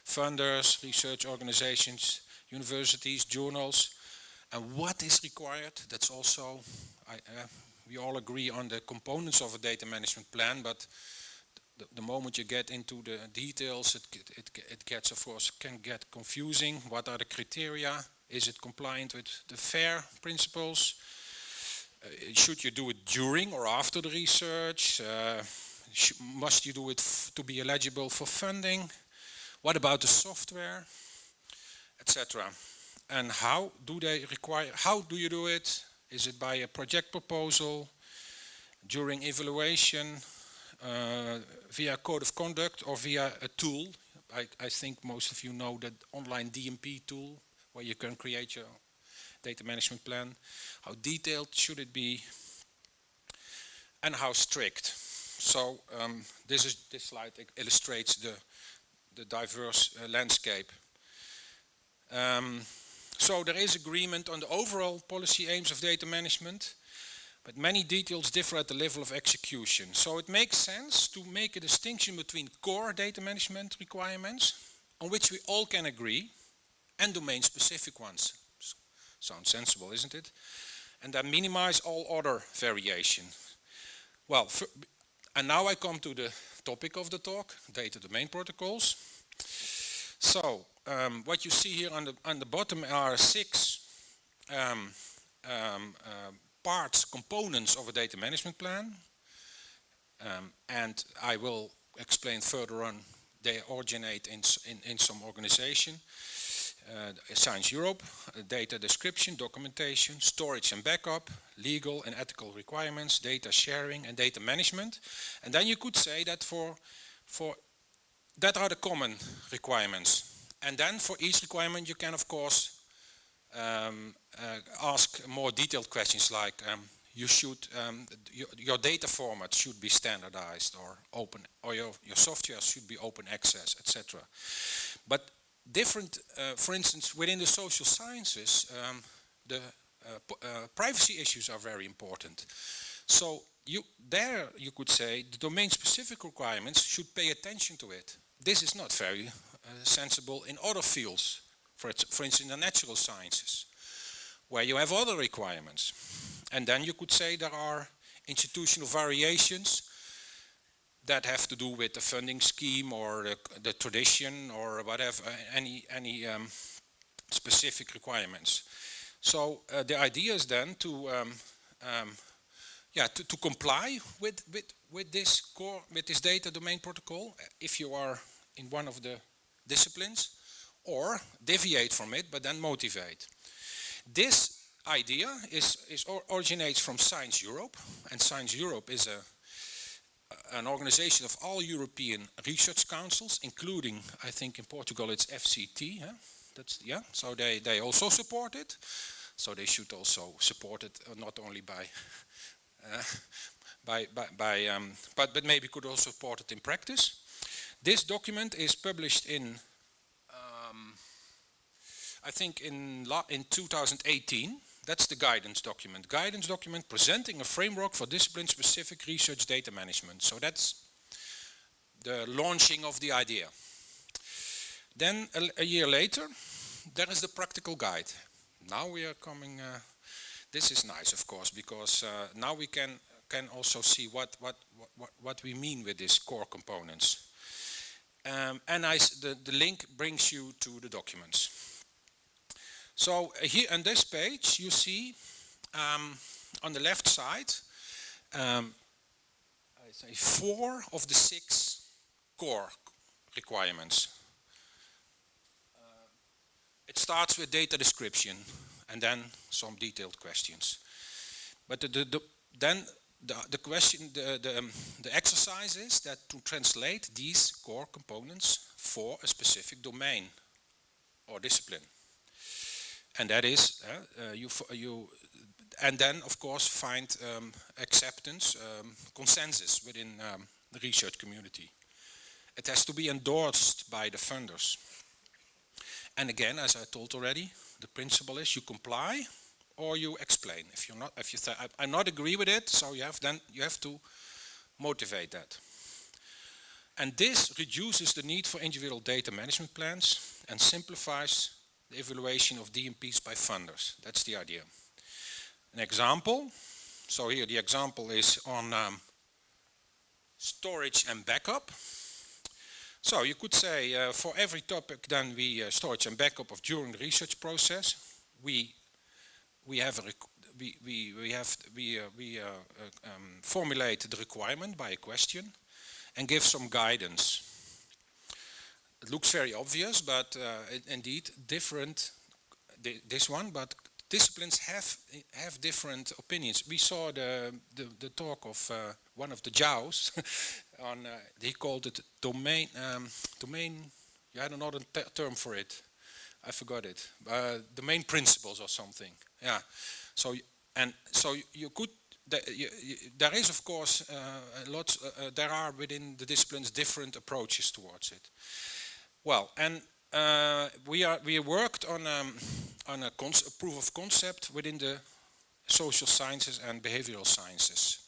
Funders, research organizations, universities, journals, and what is required, that's also, we all agree on the components of a data management plan, but the moment you get into the details, it gets, of course, can get confusing. What are the criteria? Is it compliant with the FAIR principles? Should you do it during or after the research? Must you do it to be eligible for funding? What about the software, etc.? And how do you do it? Is it by a project proposal, during evaluation, via code of conduct, or via a tool? I think most of you know that online DMP tool, where you can create your data management plan. How detailed should it be? And how strict? So this slide illustrates the diverse landscape. So there is agreement on the overall policy aims of data management, but many details differ at the level of execution. So it makes sense to make a distinction between core data management requirements, on which we all can agree, and domain-specific ones. Sounds sensible, isn't it? And then minimize all other variation. Well, and now I come to the topic of the talk, data domain protocols. So what you see here on the bottom are 6 parts, components of a data management plan. And I will explain further on, they originate in some organization. Science Europe, data description, documentation, storage and backup, legal and ethical requirements, data sharing and data management. And then you could say that for that are the common requirements. And then for each requirement you can of course ask more detailed questions like you should your data format should be standardized or open, or your software should be open access, etc. But different, for instance, within the social sciences, the privacy issues are very important. So you could say the domain-specific requirements should pay attention to it. This is not very sensible in other fields, for instance, in the natural sciences, where you have other requirements. And then you could say there are institutional variations that have to do with the funding scheme or the tradition or whatever, any specific requirements. So the idea is then to comply with this data domain protocol if you are in one of the disciplines, or deviate from it but then motivate. This idea originates from Science Europe, and Science Europe is an organization of all European research councils, including, I think in Portugal it's FCT. Huh? So they also support it. So they should also support it, not only but maybe could also support it in practice. This document is published in, I think in 2018. That's the guidance document. Guidance document presenting a framework for discipline-specific research data management. So that's the launching of the idea. Then a year later, there is the practical guide. Now we are coming. This is nice, of course, because now we can also see what we mean with these core components. And the link brings you to the documents. So here on this page you see on the left side I say 4 of the 6 core requirements. It starts with data description and then some detailed questions. But the question, the exercise is that to translate these core components for a specific domain or discipline. And that is, and then of course find acceptance, consensus within the research community. It has to be endorsed by the funders. And again, as I told already, the principle is you comply or you explain. If you say I not agree with it, so you have to motivate that. And this reduces the need for individual data management plans and simplifies the evaluation of DMPs by funders. That's the idea. An example. So here the example is on storage and backup. So you could say for every topic then we storage and backup of during the research process, we formulate the requirement by a question and give some guidance. It looks very obvious, but indeed different. This one, but disciplines have different opinions. We saw the talk of one of the JAWs on. He called it domain. I don't know the term for it. I forgot it. Domain principles or something. Yeah. So you could. There is of course lots. There are within the disciplines different approaches towards it. Well, and we worked on a proof of concept within the social sciences and behavioral sciences.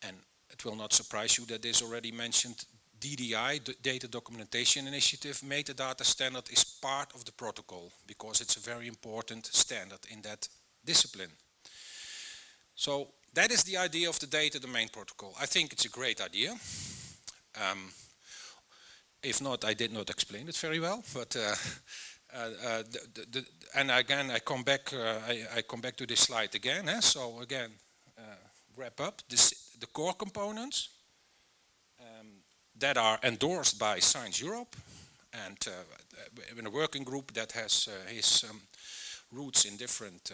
And it will not surprise you that this already mentioned DDI, the Data Documentation Initiative, metadata standard is part of the protocol because it's a very important standard in that discipline. So that is the idea of the data domain protocol. I think it's a great idea. If not, I did not explain it very well. But and again, I come back to this slide again. So again, wrap up the core components that are endorsed by Science Europe and in a working group that has his roots in different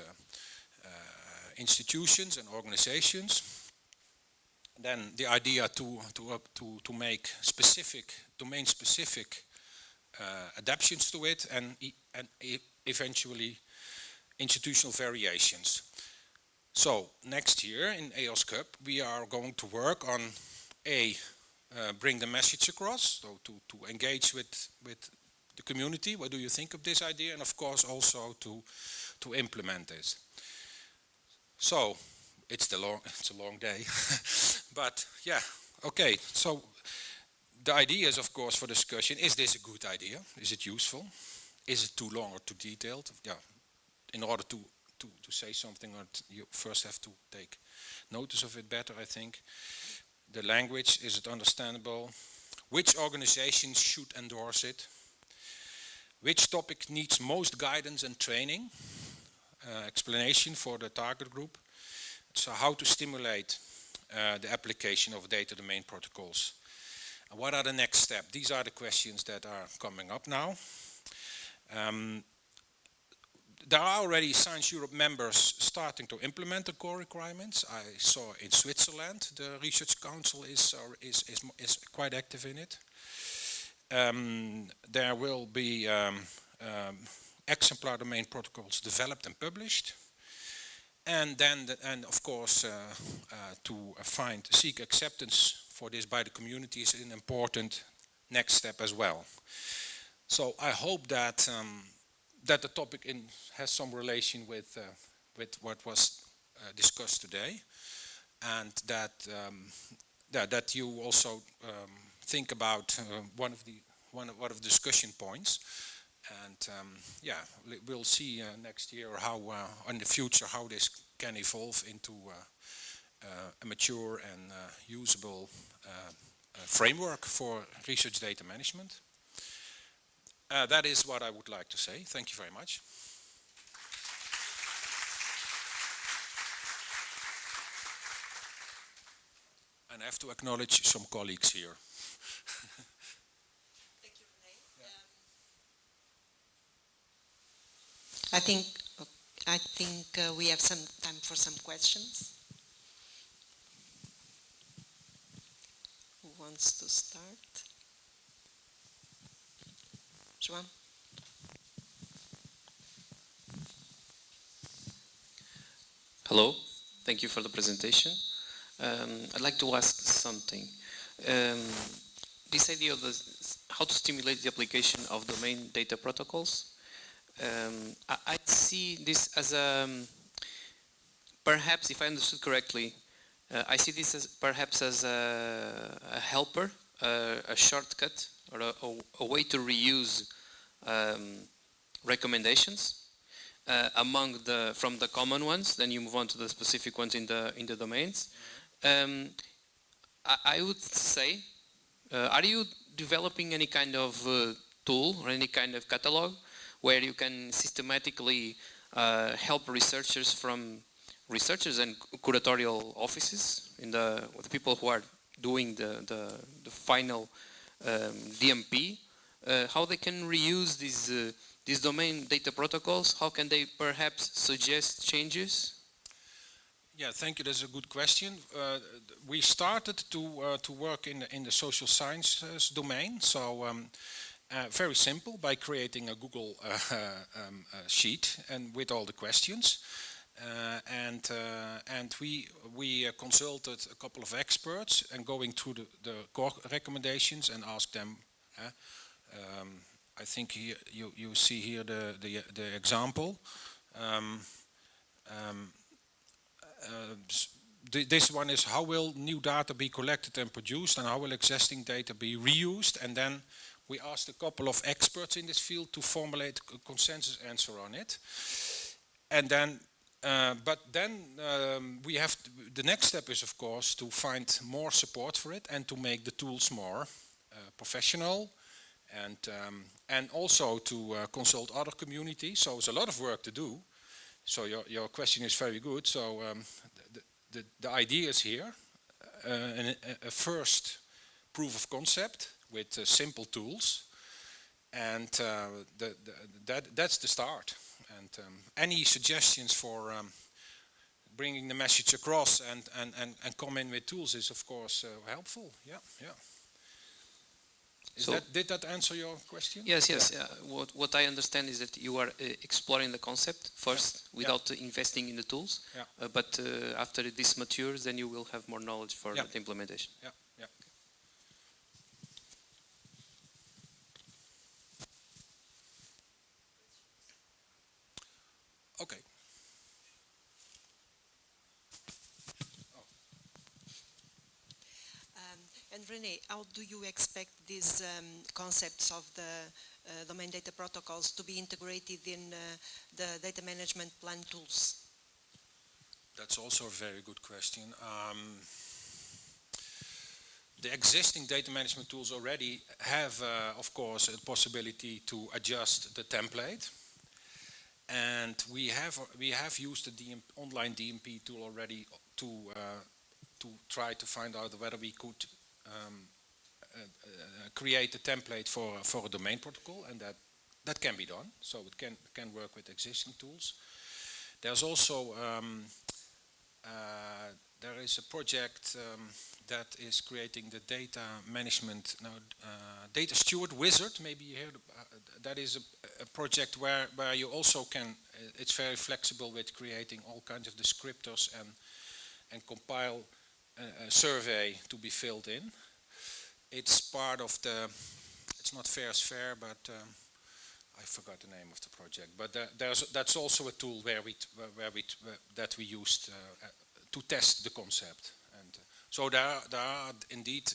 institutions and organizations. Then the idea to make specific, domain-specific adaptations to it, and eventually institutional variations. So next year in EOS Cup we are going to work on bring the message across, so to engage with the community. What do you think of this idea? And of course also to implement this. So it's a long day, but yeah, okay. So the idea is, of course, for discussion: is this a good idea? Is it useful? Is it too long or too detailed? Yeah, in order to say something, you first have to take notice of it better, I think. The language, is it understandable? Which organizations should endorse it? Which topic needs most guidance and training? Explanation for the target group. So how to stimulate the application of data domain protocols. And what are the next steps? These are the questions that are coming up now. There are already Science Europe members starting to implement the core requirements. I saw in Switzerland the Research Council is quite active in it. There will be exemplar domain protocols developed and published, and then of course to seek acceptance for this by the community is an important next step as well. So I hope that that the topic has some relation with what was discussed today, and that you also think about one of the discussion points. And yeah, we'll see next year how in the future how this can evolve into a mature and usable framework for research data management. That is what I would like to say. Thank you very much. And I have to acknowledge some colleagues here. Thank you, René. I think we have some time for some questions. Who wants to start? João? Hello, thank you for the presentation. I'd like to ask something. This idea of how to stimulate the application of domain data protocols, I see this as perhaps, if I understood correctly, I see this as perhaps as a helper, a shortcut, or a way to reuse recommendations from the common ones. Then you move on to the specific ones in the domains. I would say, are you developing any kind of tool or any kind of catalog where you can systematically help researchers and curatorial offices with the people who are doing the final DMP, how they can reuse these domain data protocols? How can they perhaps suggest changes? Yeah, thank you. That's a good question. We started to work in the social sciences domain. So very simple, by creating a Google sheet and with all the questions. And we consulted a couple of experts and going through the core recommendations and asked them. I think here you see here the example. This one is: how will new data be collected and produced, and how will existing data be reused? And then we asked a couple of experts in this field to formulate a consensus answer on it. And then, we have the next step is, of course, to find more support for it and to make the tools more professional, and also to consult other communities. So it's a lot of work to do. So your question is very good. So the idea is here, a first proof of concept with simple tools, And that's the start. And any suggestions for bringing the message across and come in with tools is of course helpful. Yeah. Did that answer your question? Yes. What I understand is that you are exploring the concept first without investing in the tools. Yeah. But after this matures, then you will have more knowledge for the implementation. Yeah. Okay. And René, how do you expect these concepts of the domain data protocols to be integrated in the data management plan tools? That's also a very good question. The existing data management tools already have, of course, a possibility to adjust the template. And we have used the online DMP tool already to try to find out whether we could create a template for a domain protocol, and that can be done. So it can work with existing tools. There's also there is a project that is creating the data management, data steward wizard. Maybe you heard that is a project where you also can. It's very flexible with creating all kinds of descriptors and compile a survey to be filled in. It's part of the. It's not Fair is Fair, but I forgot the name of the project. But that's also a tool that we used to test the concept. And so there are indeed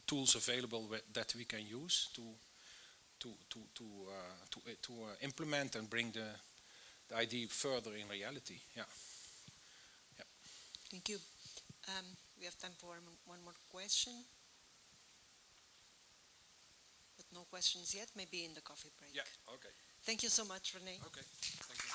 tools available that we can use to implement and bring the idea further in reality. Yeah. Thank you. We have time for one more question. But no questions yet, maybe in the coffee break. Yeah, okay. Thank you so much, René. Okay, thank you.